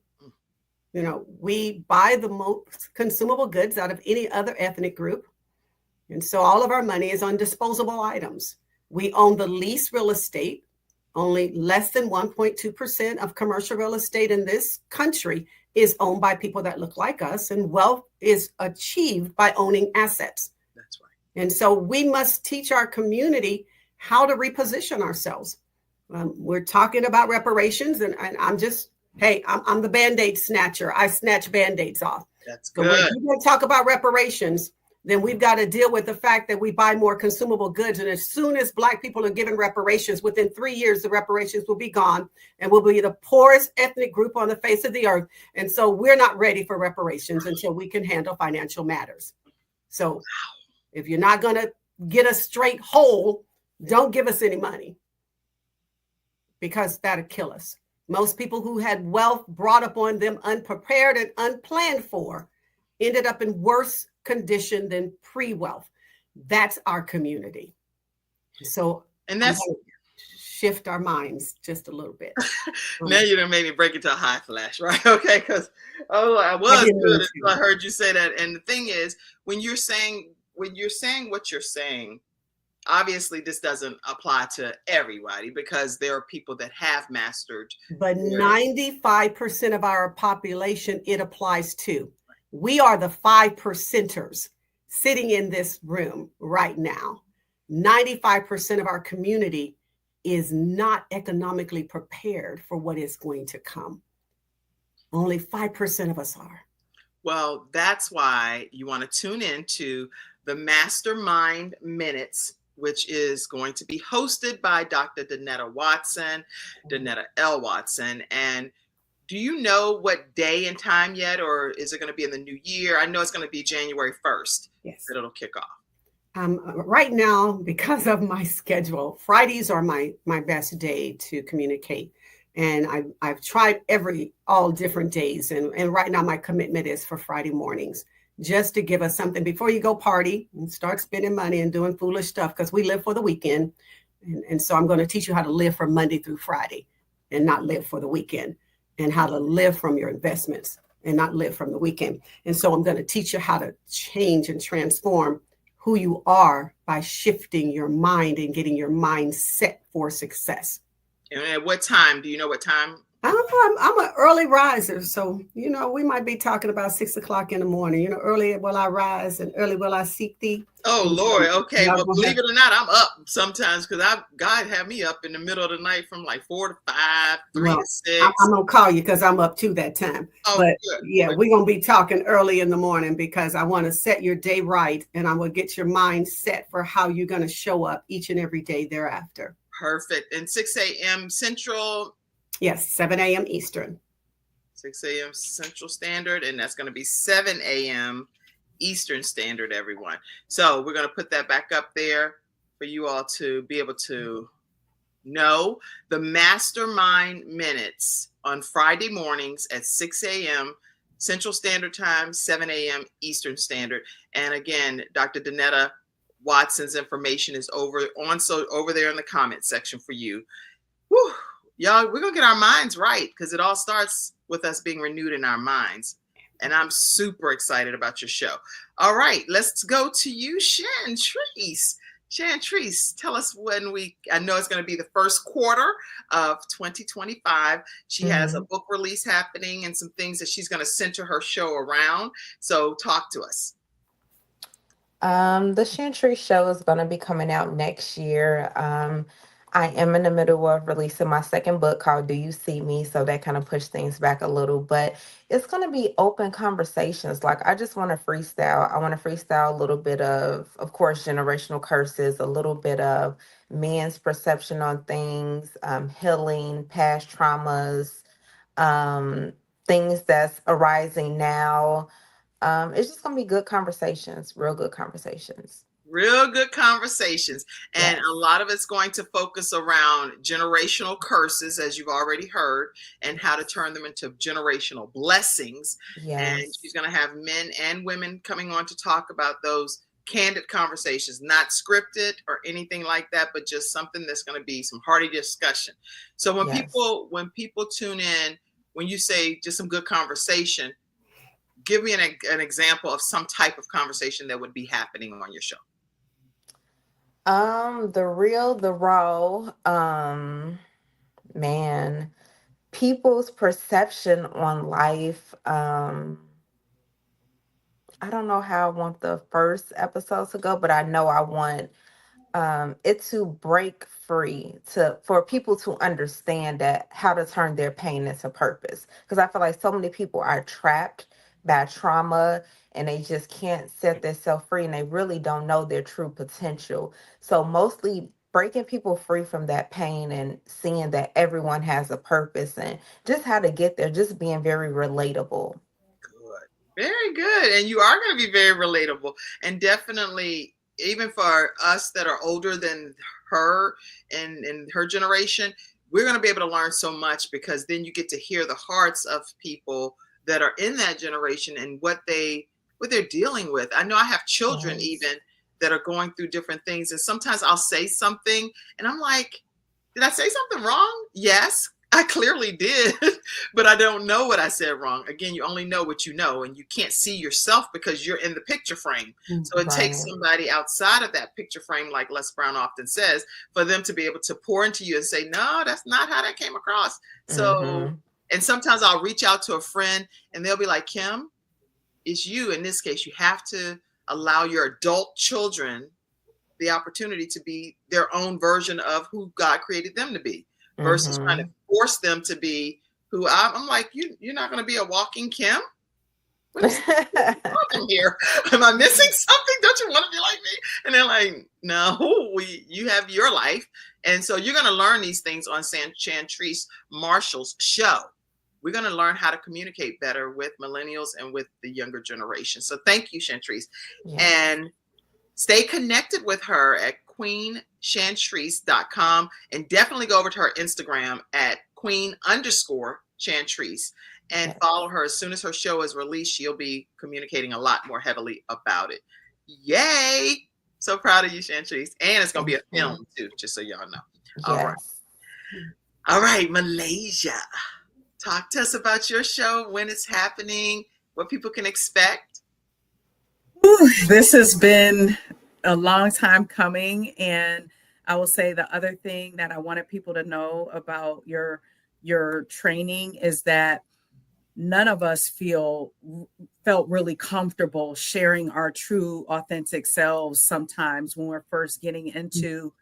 You know, we buy the most consumable goods out of any other ethnic group. And so all of our money is on disposable items. We own the least real estate. Only less than 1.2% of commercial real estate in this country is owned by people that look like us. And wealth is achieved by owning assets. That's right. And so we must teach our community how to reposition ourselves. We're talking about reparations, and I'm just, hey, I'm the Band-Aid snatcher. I snatch Band-Aids off. That's good. good. So when we're going to talk about reparations, then we've got to deal with the fact that we buy more consumable goods. And as soon as Black people are given reparations, within 3 years, the reparations will be gone and we'll be the poorest ethnic group on the face of the earth. And so we're not ready for reparations until we can handle financial matters. So if you're not going to get us straight whole, don't give us any money, because that'll kill us. Most people who had wealth brought upon them unprepared and unplanned for ended up in worse condition than pre-wealth. That's our community. So, and that's shift our minds just a little bit. Now you done made me break into a high flash, right? Okay, because I I was didn't mean good to. until I heard you say that. And the thing is, when you're saying what you're saying, obviously this doesn't apply to everybody because there are people that have mastered. But 95% of our population, it applies to. We are the 5%ers sitting in this room right now. 95% of our community is not economically prepared for what is going to come. Only 5% of us are. Well, that's why you want to tune in to the Mastermind Minutes, which is going to be hosted by Dr. Danetta Watson, Danetta L. Watson. And do you know what day and time yet, or is it going to be in the new year? I know it's going to be January 1st Yes. that it'll kick off. Right now, because of my schedule, Fridays are my best day to communicate. And I've tried all different days. And right now my commitment is for Friday mornings, just to give us something before you go party and start spending money and doing foolish stuff, because we live for the weekend. And so I'm going to teach you how to live from Monday through Friday and not live for the weekend, and how to live from your investments and not live from the weekend. And so I'm going to teach you how to change and transform who you are by shifting your mind and getting your mind set for success. And at what time? Do you know what time? I'm an early riser. So, we might be talking about 6 o'clock in the morning. Early will I rise and early will I seek thee. Oh, Lord. Okay. Well, believe it or not, I'm up sometimes because God had me up in the middle of the night from like 4 to 5, 3 to 6. I'm going to call you because I'm up to that time. Oh, but good. Yeah, we're going to be talking early in the morning because I want to set your day right. And I will get your mind set for how you're going to show up each and every day thereafter. Perfect. And 6 a.m. Central? Yes, 7 a.m. Eastern. 6 a.m. Central Standard, and that's going to be 7 a.m. Eastern Standard, everyone. So we're going to put that back up there for you all to be able to know. The Mastermind Minutes on Friday mornings at 6 a.m. Central Standard Time, 7 a.m. Eastern Standard. And again, Dr. Danetta Watson's information is over there in the comment section for you. Whew. Y'all, we're going to get our minds right because it all starts with us being renewed in our minds. And I'm super excited about your show. All right, let's go to you, Chantrice. Chantrice, tell us I know it's going to be the first quarter of 2025. She has a book release happening and some things that she's going to center her show around. So talk to us. The Chantrice show is going to be coming out next year. I am in the middle of releasing my second book called Do You See Me? So that kind of pushed things back a little, but it's going to be open conversations. Like, I just want to freestyle. I want to freestyle a little bit of course, generational curses, a little bit of men's perception on things, healing, past traumas, things that's arising now. It's just going to be good conversations, real good conversations. Real good conversations. And yes, a lot of it's going to focus around generational curses, as you've already heard, and how to turn them into generational blessings. Yes. And she's going to have men and women coming on to talk about those candid conversations, not scripted or anything like that, but just something that's going to be some hearty discussion. So when people tune in, when you say just some good conversation, give me an example of some type of conversation that would be happening on your show. The real, the raw, man, people's perception on life. I don't know how I want the first episode to go, but I know I want it to break free for people to understand that how to turn their pain into purpose. Because I feel like so many people are trapped by trauma and they just can't set themselves free and they really don't know their true potential. So mostly breaking people free from that pain and seeing that everyone has a purpose and just how to get there, just being very relatable. Good. Very good. And you are going to be very relatable, and definitely even for us that are older than her and her generation, we're going to be able to learn so much, because then you get to hear the hearts of people that are in that generation and what they're dealing with. I know I have children even that are going through different things, and sometimes I'll say something and I'm like, Did I say something wrong? Yes, I clearly did, but I don't know what I said wrong. Again, you only know what you know, and you can't see yourself because you're in the picture frame. So it takes Right. somebody outside of that picture frame, like Les Brown often says, for them to be able to pour into you and say, no, that's not how that came across. So, Mm-hmm. and sometimes I'll reach out to a friend and they'll be like, Kim, it's you. In this case, you have to allow your adult children the opportunity to be their own version of who God created them to be, versus trying to Mm-hmm. force them to be who I'm like, you're not going to be a walking Kim. What is happening here? Am I missing something? Don't you want to be like me? And they're like, no, you have your life. And so you're going to learn these things on Chantrice Marshall's show. We're going to learn how to communicate better with millennials and with the younger generation. So thank you, Chantrice. Yes. And stay connected with her at queenchantrice.com, and definitely go over to her Instagram at queen_Chantrice and Yes. follow her. As soon as her show is released, she'll be communicating a lot more heavily about it. Yay! So proud of you, Chantrice. And it's going to be a film too, just so y'all know. All right. Yes. All right, Malaysia. Talk to us about your show, when it's happening, what people can expect. Ooh, this has been a long time coming, and I will say the other thing that I wanted people to know about your training is that none of us felt really comfortable sharing our true authentic selves sometimes when we're first getting into,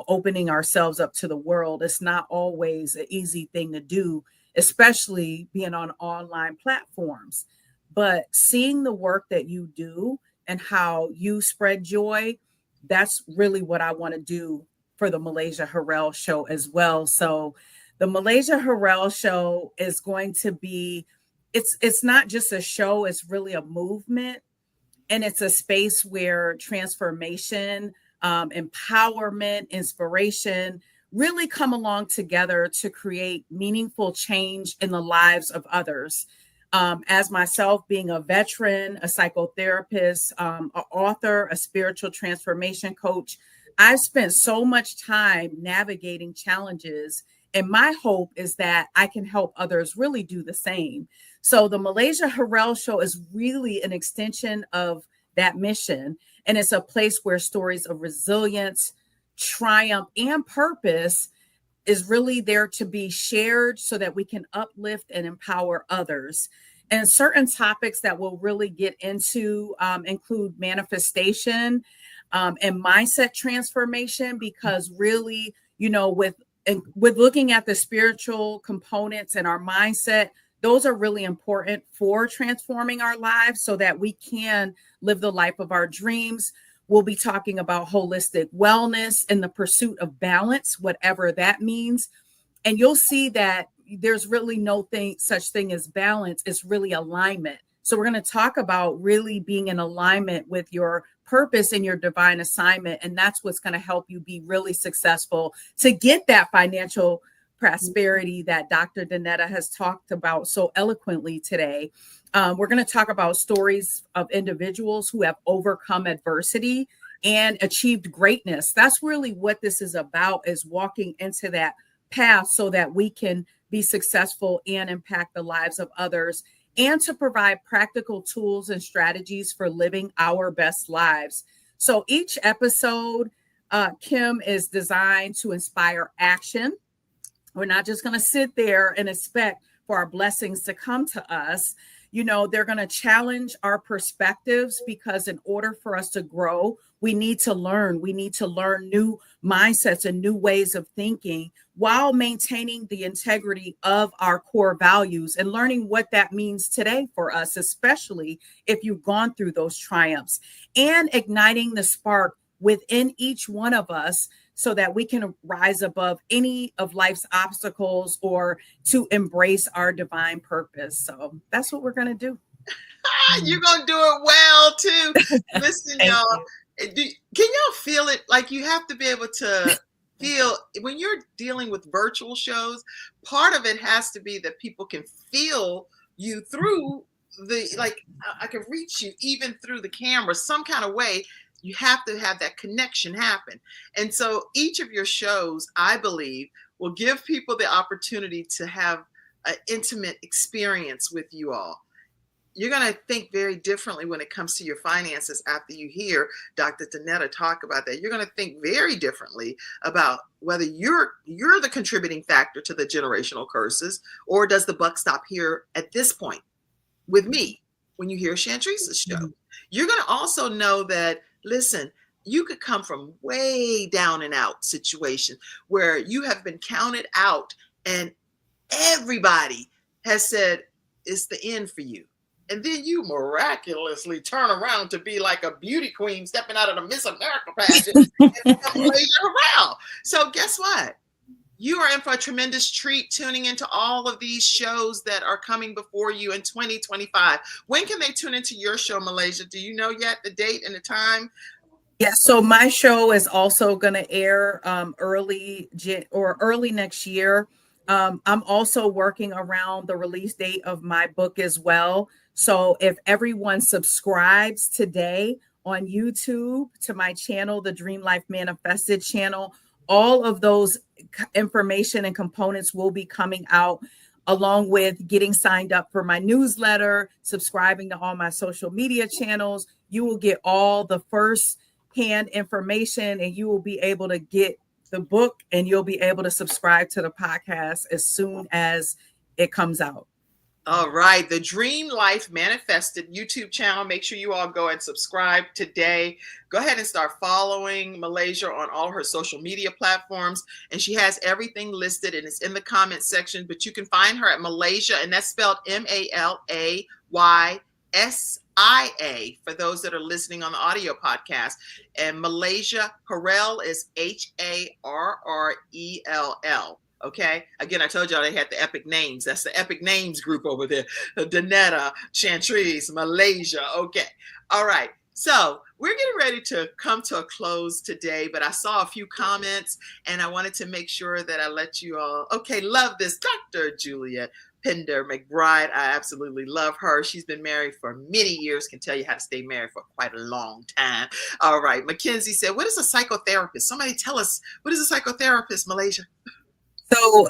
opening ourselves up to the world. It's not always an easy thing to do, especially being on online platforms. But seeing the work that you do and how you spread joy, that's really what I want to do for the Malaysia Harrell show as well. So the Malaysia Harrell show is going to be, it's not just a show, it's really a movement. And it's a space where transformation, empowerment, inspiration really come along together to create meaningful change in the lives of others. As myself being a veteran, a psychotherapist, an author, a spiritual transformation coach, I've spent so much time navigating challenges. And my hope is that I can help others really do the same. So the Malaysia Harrell show is really an extension of that mission. And it's a place where stories of resilience, triumph, and purpose is really there to be shared so that we can uplift and empower others. And certain topics that we'll really get into include manifestation and mindset transformation, because really, with looking at the spiritual components and our mindset, those are really important for transforming our lives so that we can live the life of our dreams. We'll be talking about holistic wellness and the pursuit of balance, whatever that means. And you'll see that there's really such thing as balance. It's really alignment. So we're going to talk about really being in alignment with your purpose and your divine assignment. And that's what's going to help you be really successful to get that financial prosperity that Dr. Danetta has talked about so eloquently today. We're going to talk about stories of individuals who have overcome adversity and achieved greatness. That's really what this is about, is walking into that path so that we can be successful and impact the lives of others, and to provide practical tools and strategies for living our best lives. So each episode, Kim, is designed to inspire action. We're not just going to sit there and expect for our blessings to come to us. They're going to challenge our perspectives, because in order for us to grow, we need to learn. We need to learn new mindsets and new ways of thinking while maintaining the integrity of our core values and learning what that means today for us, especially if you've gone through those triumphs, and igniting the spark within each one of us so that we can rise above any of life's obstacles or to embrace our divine purpose. So that's what we're going to do. You're going to do it well, too. Listen, y'all, can y'all feel it? Like, you have to be able to feel, when you're dealing with virtual shows, part of it has to be that people can feel you through I can reach you even through the camera some kind of way. You have to have that connection happen. And so each of your shows, I believe, will give people the opportunity to have an intimate experience with you all. You're going to think very differently when it comes to your finances after you hear Dr. Danetta talk about that. You're going to think very differently about whether you're the contributing factor to the generational curses, or does the buck stop here at this point with me when you hear Chantrice's show. You're going to also know that, listen, you could come from way down and out situation where you have been counted out and everybody has said it's the end for you. And then you miraculously turn around to be like a beauty queen stepping out of the Miss America pageant and become Malaysia Harrell. So guess what? You are in for a tremendous treat tuning into all of these shows that are coming before you in 2025. When can they tune into your show, Malaysia? Do you know yet the date and the time? Yeah, so my show is also going to air early next year. I'm also working around the release date of my book as well. So if everyone subscribes today on YouTube to my channel, the Dream Life Manifested channel, all of those information and components will be coming out, along with getting signed up for my newsletter, subscribing to all my social media channels. You will get all the first hand information, and you will be able to get the book, and you'll be able to subscribe to the podcast as soon as it comes out. All right, the Dream Life Manifested YouTube channel. Make sure you all go and subscribe today. Go ahead and start following Malaysia on all her social media platforms. And she has everything listed, and it's in the comment section. But you can find her at Malaysia, and that's spelled Malaysia for those that are listening on the audio podcast. And Malaysia Harrell is Harrell. Okay. Again, I told y'all they had the epic names. That's the epic names group over there. Danetta, Chantrice, Malaysia. Okay. All right. So we're getting ready to come to a close today, but I saw a few comments and I wanted to make sure that I let you all. Okay. Love this. Dr. Julia Pender McBride. I absolutely love her. She's been married for many years, can tell you how to stay married for quite a long time. All right. Mackenzie said, what is a psychotherapist? Somebody tell us, what is a psychotherapist, Malaysia? So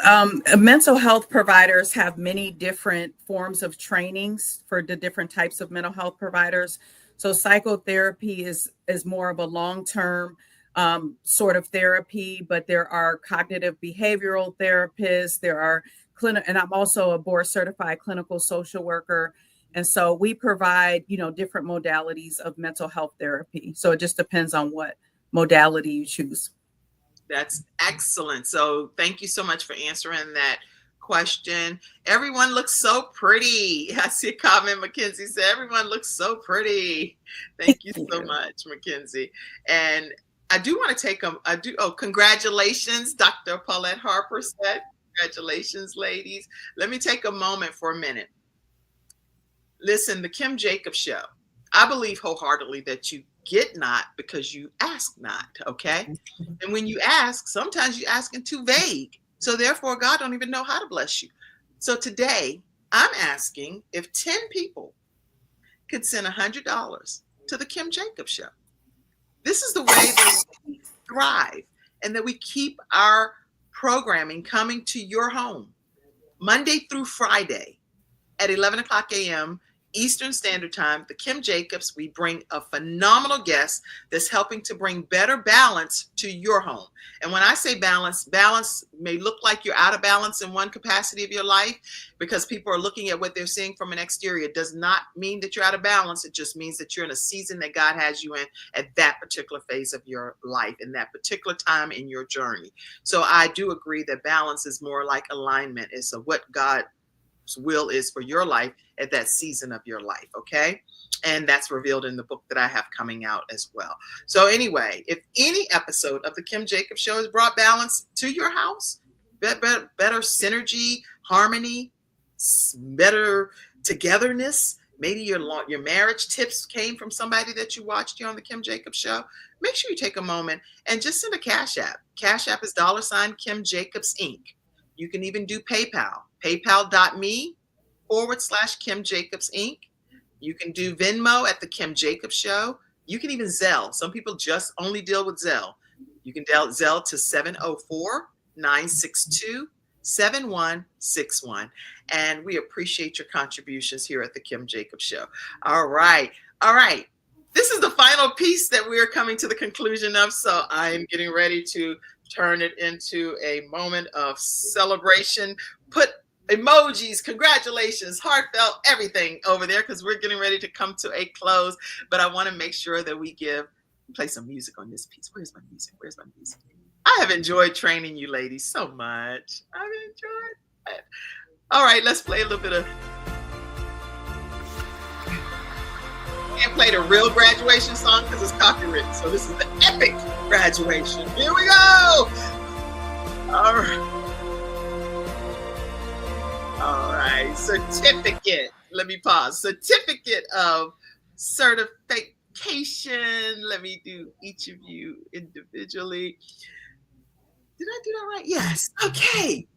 mental health providers have many different forms of trainings for the different types of mental health providers. So psychotherapy is more of a long-term sort of therapy, but there are cognitive behavioral therapists, there are and I'm also a board certified clinical social worker. And so we provide, different modalities of mental health therapy. So it just depends on what modality you choose. That's excellent. So thank you so much for answering that question. Everyone looks so pretty. I see a comment, Mackenzie said, everyone looks so pretty. Thank you so much, Mackenzie. And I do want to take congratulations, Dr. Paulette Harper said. Congratulations, ladies. Let me take a moment for a minute. Listen, the Kim Jacobs Show. I believe wholeheartedly that you get not because you ask not, okay? And when you ask, sometimes you're asking too vague. So therefore, God don't even know how to bless you. So today, I'm asking if 10 people could send $100 to the Kim Jacobs Show. This is the way that we thrive and that we keep our programming coming to your home Monday through Friday at 11 o'clock a.m. Eastern Standard Time. The Kim Jacobs, we bring a phenomenal guest that's helping to bring better balance to your home. And when I say balance may look like you're out of balance in one capacity of your life because people are looking at what they're seeing from an exterior. It does not mean that you're out of balance. It just means that you're in a season that God has you in at that particular phase of your life, in that particular time in your journey. So I do agree that balance is more like alignment. It's what God's will is for your life at that season of your life, okay? And that's revealed in the book that I have coming out as well. So anyway, if any episode of the Kim Jacobs Show has brought balance to your house, better synergy, harmony, better togetherness, maybe your marriage tips came from somebody that you watched here on the Kim Jacobs Show, make sure you take a moment and just send a Cash App. Cash App is $Kimjacobsinc. You can even do PayPal, paypal.me/Kim Jacobs Inc. You can do Venmo at the Kim Jacobs Show. You can even Zelle. Some people just only deal with Zelle. You can Zelle to 704-962-7161. And we appreciate your contributions here at the Kim Jacobs Show. All right. All right. This is the final piece that we're coming to the conclusion of. So I am getting ready to turn it into a moment of celebration. Put emojis, congratulations, heartfelt, everything over there, because we're getting ready to come to a close. But I want to make sure that we play some music on this piece. Where's my music? Where's my music? I have enjoyed training you ladies so much. I've enjoyed it. All right, let's play a little bit of. Can't play the real graduation song because it's copyrighted. So this is the epic graduation. Here we go. All right. All right. Certificate. Let me pause. Certificate of certification. Let me do each of you individually. Did I do that right? Yes. Okay.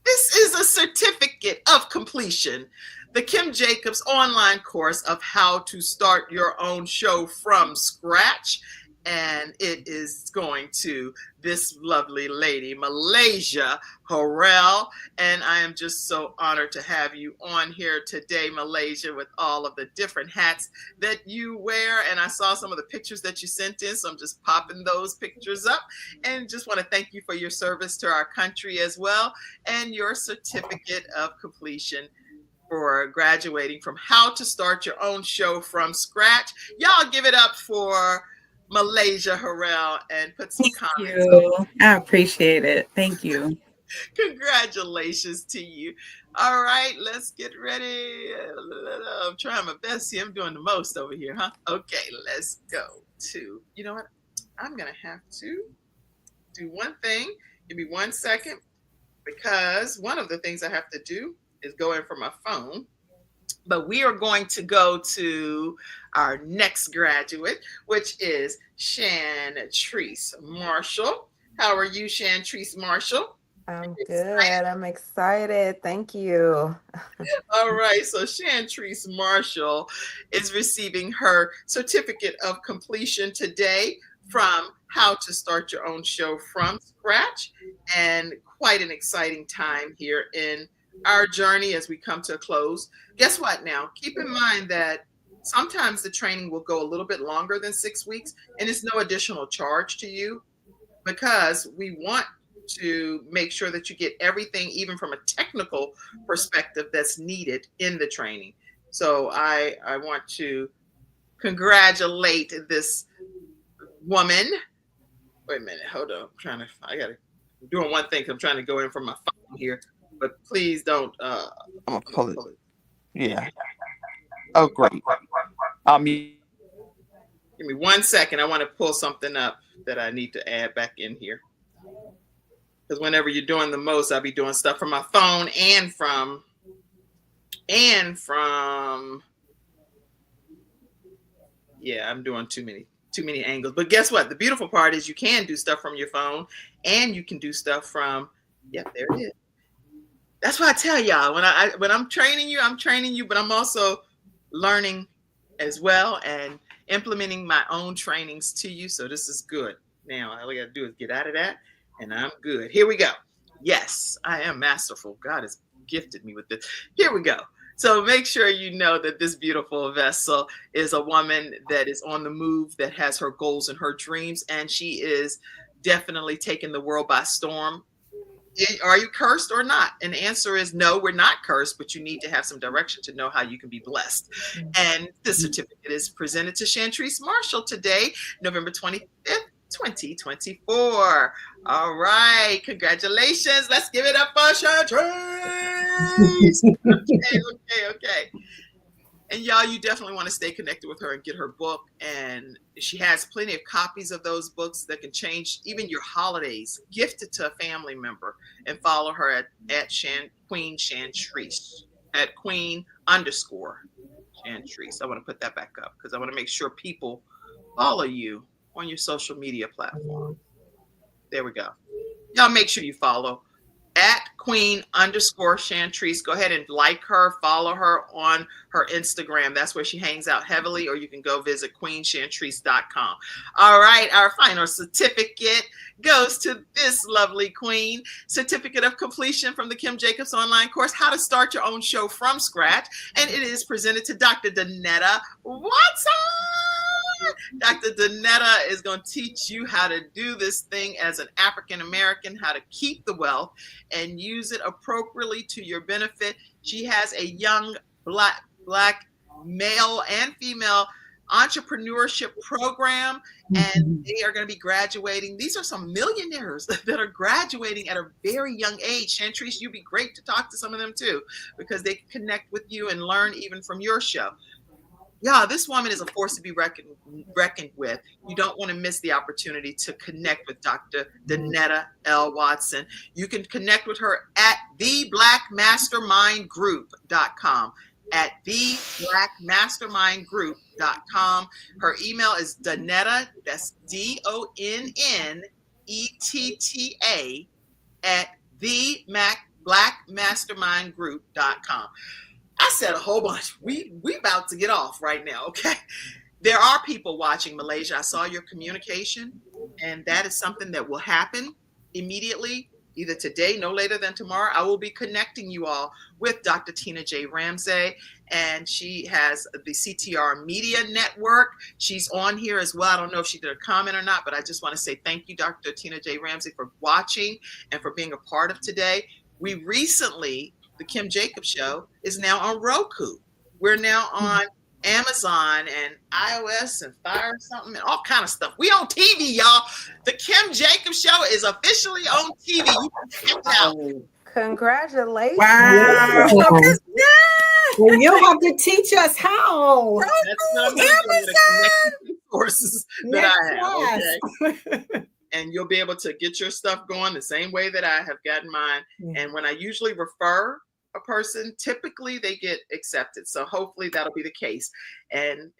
This is a certificate of completion. The Kim Jacobs online course of how to start your own show from scratch. And it is going to this lovely lady, Malaysia Harrell. And I am just so honored to have you on here today, Malaysia, with all of the different hats that you wear. And I saw some of the pictures that you sent in, so I'm just popping those pictures up. And just want to thank you for your service to our country as well, and your certificate of completion for graduating from how to start your own show from scratch. Y'all give it up for Malaysia Harrell and put some comments. Thank you. I appreciate it. Thank you. Congratulations to you. All right, let's get ready. I'm trying my best. See, I'm doing the most over here, huh? Okay, let's go to, you know what? I'm going to have to do one thing. Give me 1 second, because one of the things I have to do is go in for my phone. But we are going to go to our next graduate, which is Shantrice Marshall. How are you, Shantrice Marshall? I'm good. I'm excited. Thank you. All right. So Shantrice Marshall is receiving her certificate of completion today from How to Start Your Own Show from Scratch. And quite an exciting time here in our journey as we come to a close. Guess what now? Keep in mind that sometimes the training will go a little bit longer than 6 weeks, and it's no additional charge to you, because we want to make sure that you get everything, even from a technical perspective, that's needed in the training. So I want to congratulate this woman. Wait a minute, hold on. I'm doing one thing. I'm trying to go in from my phone here, but please don't. I'm gonna pull it. Yeah. Oh, great. Give me 1 second. I want to pull something up that I need to add back in here. Because whenever you're doing the most, I'll be doing stuff from my phone and from yeah, I'm doing too many angles. But guess what? The beautiful part is you can do stuff from your phone, and you can do stuff from, yep, there it is. That's why I tell y'all, when I'm training you, but I'm also learning as well and implementing my own trainings to you. So this is good. Now all I got to do is get out of that, and I'm good. Here we go. Yes, I am masterful. God has gifted me with this. Here we go. So make sure you know that this beautiful vessel is a woman that is on the move, that has her goals and her dreams, and she is definitely taking the world by storm. Are you cursed or not? And the answer is no, we're not cursed, but you need to have some direction to know how you can be blessed. And the certificate is presented to Shantrice Marshall today, November 25th, 2024. All right. Congratulations. Let's give it up for Shantrice. Okay. And y'all, you definitely want to stay connected with her and get her book. And she has plenty of copies of those books that can change even your holidays. Gift it to a family member, and follow her at Queen Shantrice, at Queen_Shantrice. I want to put that back up because I want to make sure people follow you on your social media platform. There we go. Y'all make sure you follow at Queen_Chantrice. Go ahead and like her, follow her on her Instagram. That's where she hangs out heavily, or you can go visit queenchantrice.com. All right, our final certificate goes to this lovely queen. Certificate of completion from the Kim Jacobs online course, How to Start Your Own Show from Scratch. And it is presented to Dr. Danetta Watson. Dr. Danetta is going to teach you how to do this thing as an African American, how to keep the wealth and use it appropriately to your benefit. She has a young black male and female entrepreneurship program, and they are going to be graduating. These are some millionaires that are graduating at a very young age. Chantrice, you'd be great to talk to some of them too, because they can connect with you and learn even from your show. Yeah, this woman is a force to be reckoned with. You don't want to miss the opportunity to connect with Dr. Danetta L. Watson. You can connect with her at theblackmastermindgroup.com. At theblackmastermindgroup.com. Her email is Danetta, that's DONNETTA, at theblackmastermindgroup.com. I said a whole bunch. We about to get off right now, okay? There are people watching, Malaysia. I saw your communication, and that is something that will happen immediately, either today, no later than tomorrow. I will be connecting you all with Dr. Tina J. Ramsey, and she has the CTR Media Network. She's on here as well. I don't know if she did a comment or not, but I just want to say thank you, Dr. Tina J. Ramsey, for watching and for being a part of today. We recently, the Kim Jacobs Show is now on Roku. We're now on Amazon and iOS and Fire something and all kind of stuff. We on TV, y'all. The Kim Jacobs Show is officially on TV. You can check it out. Congratulations. Wow. Well, you'll have to teach us how. That's what I'm doing. Resources that I have. Okay? And you'll be able to get your stuff going the same way that I have gotten mine. And when I usually refer a person, typically they get accepted. So hopefully that'll be the case. And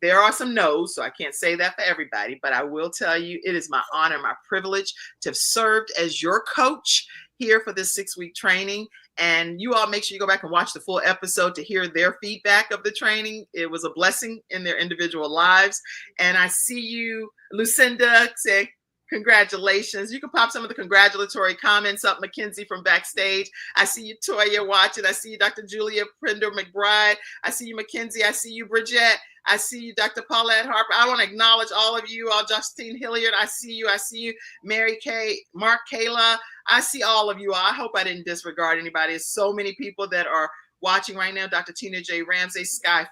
there are some no's, so I can't say that for everybody, but I will tell you, it is my honor, my privilege to have served as your coach here for this 6-week training. And you all make sure you go back and watch the full episode to hear their feedback of the training. It was a blessing in their individual lives. And I see you, Lucinda, say, congratulations. You can pop some of the congratulatory comments up, Mackenzie from backstage. I see you, Toya, watching. I see you, Dr. Julia Prender McBride. I see you, Mackenzie. I see you, Bridget. I see you, Dr. Paulette Harper. I want to acknowledge all of you, all Justine Hilliard. I see you. I see you, Mary Kay, Mark Kayla. I see all of you. I hope I didn't disregard anybody. There's so many people that are watching right now. Dr. Tina J. Ramsey, Sly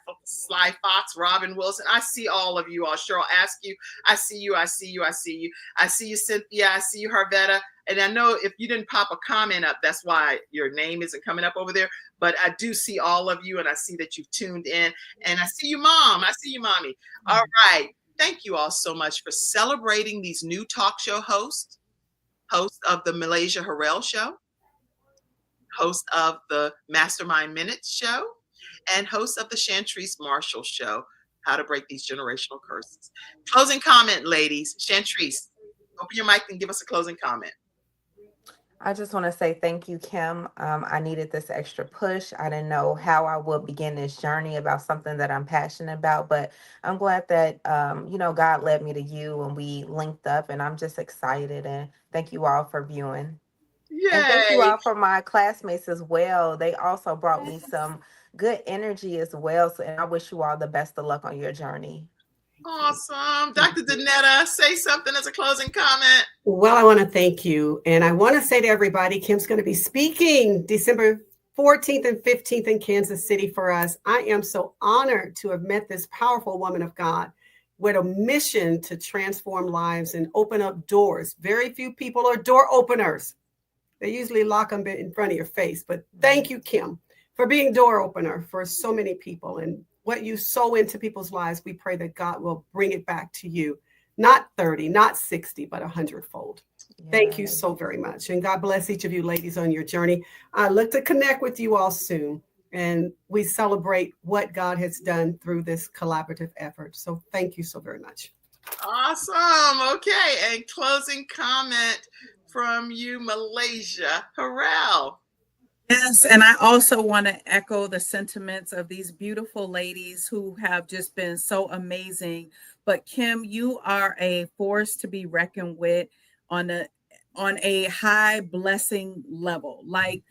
Fox, Robin Wilson. I see all of you all. Cheryl Askew. I see you. I see you. I see you. I see you, Cynthia. I see you, Harvetta. And I know if you didn't pop a comment up, that's why your name isn't coming up over there. But I do see all of you, and I see that you've tuned in. And I see you, Mom. I see you, Mommy. All right. Thank you all so much for celebrating these new talk show hosts of the Malaysia Harrell Show, host of the Mastermind Minutes Show, and host of the Chantrice Marshall Show, How to Break These Generational Curses. Closing comment, ladies. Chantrice, open your mic and give us a closing comment. I just want to say thank you, Kim. I needed this extra push. I didn't know how I would begin this journey about something that I'm passionate about, but I'm glad that, God led me to you and we linked up, and I'm just excited. And thank you all for viewing. Yay. And thank you all for my classmates as well. They also brought me some good energy as well. So, and I wish you all the best of luck on your journey. Awesome. Dr. Danetta, say something as a closing comment. Well, I want to thank you. And I want to say to everybody, Kim's going to be speaking December 14th and 15th in Kansas City for us. I am so honored to have met this powerful woman of God with a mission to transform lives and open up doors. Very few people are door openers. They usually lock them in front of your face. But thank you, Kim, for being door opener for so many people. And what you sow into people's lives, we pray that God will bring it back to you. Not 30, not 60, but 100-fold. Yeah. Thank you so very much. And God bless each of you ladies on your journey. I look to connect with you all soon. And we celebrate what God has done through this collaborative effort. So thank you so very much. Awesome. Okay. And closing comment from you, Malaysia Harrell. Yes, and I also want to echo the sentiments of these beautiful ladies who have just been so amazing. But Kim, you are a force to be reckoned with on a high blessing level. Like,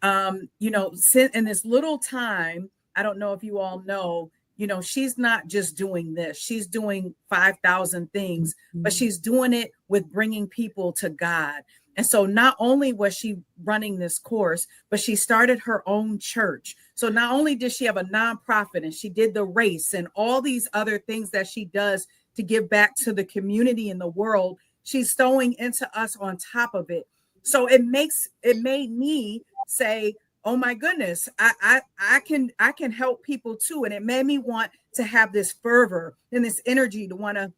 in this little time, I don't know if you all know, she's not just doing this. She's doing 5,000 things, but she's doing it with bringing people to God. And so not only was she running this course, but she started her own church. So not only did she have a nonprofit and she did the race and all these other things that she does to give back to the community and the world, she's throwing into us on top of it. So it made me say, oh my goodness, I can help people too. And it made me want to have this fervor and this energy to want to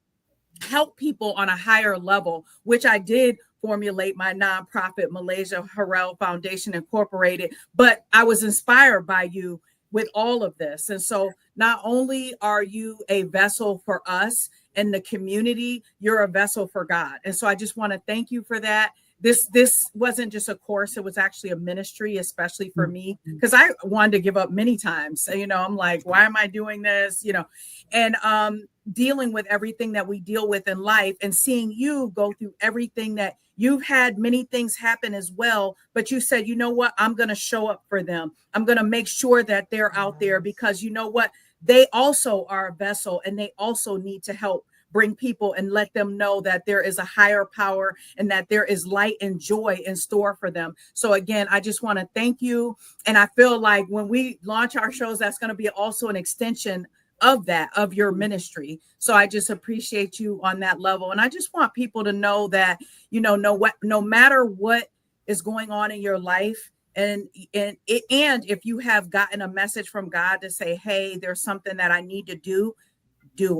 help people on a higher level, which I did formulate my nonprofit, Malaysia Harrell Foundation Incorporated. But I was inspired by you with all of this. And so not only are you a vessel for us and the community, you're a vessel for God. And so I just want to thank you for that. This wasn't just a course, it was actually a ministry, especially for me, because I wanted to give up many times. I'm like, why am I doing this? And dealing with everything that we deal with in life and seeing you go through everything that you've had, many things happen as well. But you said, you know what, I'm going to show up for them. I'm going to make sure that they're out there because you know what, they also are a vessel and they also need to help bring people and let them know that there is a higher power and that there is light and joy in store for them. So again, I just want to thank you. And I feel like when we launch our shows, that's going to be also an extension of that, of your ministry. So I just appreciate you on that level. And I just want people to know that, no matter what is going on in your life, and if you have gotten a message from God to say, hey, there's something that I need to do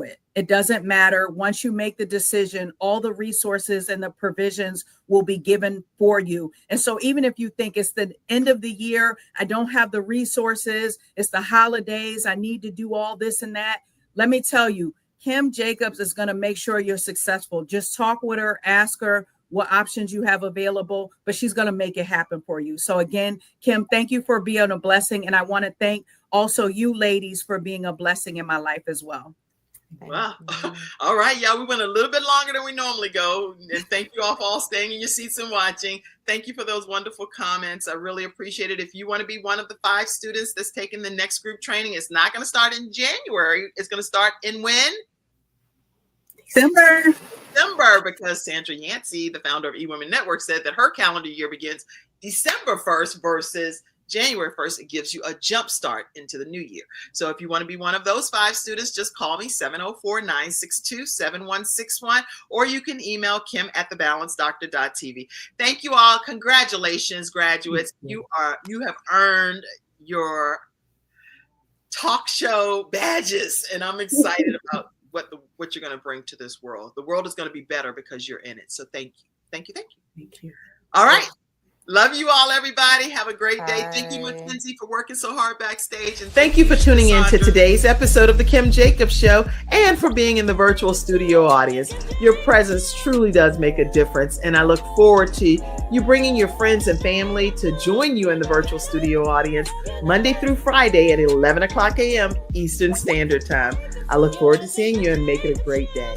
it. It doesn't matter. Once you make the decision, all the resources and the provisions will be given for you. And so even if you think it's the end of the year, I don't have the resources, it's the holidays, I need to do all this and that. Let me tell you, Kim Jacobs is going to make sure you're successful. Just talk with her, ask her what options you have available, but she's going to make it happen for you. So again, Kim, thank you for being a blessing. And I want to thank also you ladies for being a blessing in my life as well. Wow. All right, y'all. We went a little bit longer than we normally go. And thank you all for all staying in your seats and watching. Thank you for those wonderful comments. I really appreciate it. If you want to be one of the 5 students that's taking the next group training, it's not going to start in January. It's going to start in when? December, because Sandra Yancey, the founder of eWomen Network, said that her calendar year begins December 1st versus January 1st. It gives you a jump start into the new year. So if you want to be one of those 5 students, just call me 704-962-7161, or you can email kim@thebalancedoctor.tv. Thank you all. Congratulations, graduates. You have earned your talk show badges, and I'm excited about what you're going to bring to this world. The world is going to be better because you're in it. So thank you. Thank you. All right. Love you all, everybody. Have a great day. Bye. Thank you, Mackenzie, for working so hard backstage. And Thank you for tuning in to Sandra. today's episode of The Kim Jacobs Show and for being in the virtual studio audience. Your presence truly does make a difference, and I look forward to you bringing your friends and family to join you in the virtual studio audience Monday through Friday at 11 o'clock a.m. Eastern Standard Time. I look forward to seeing you and make it a great day.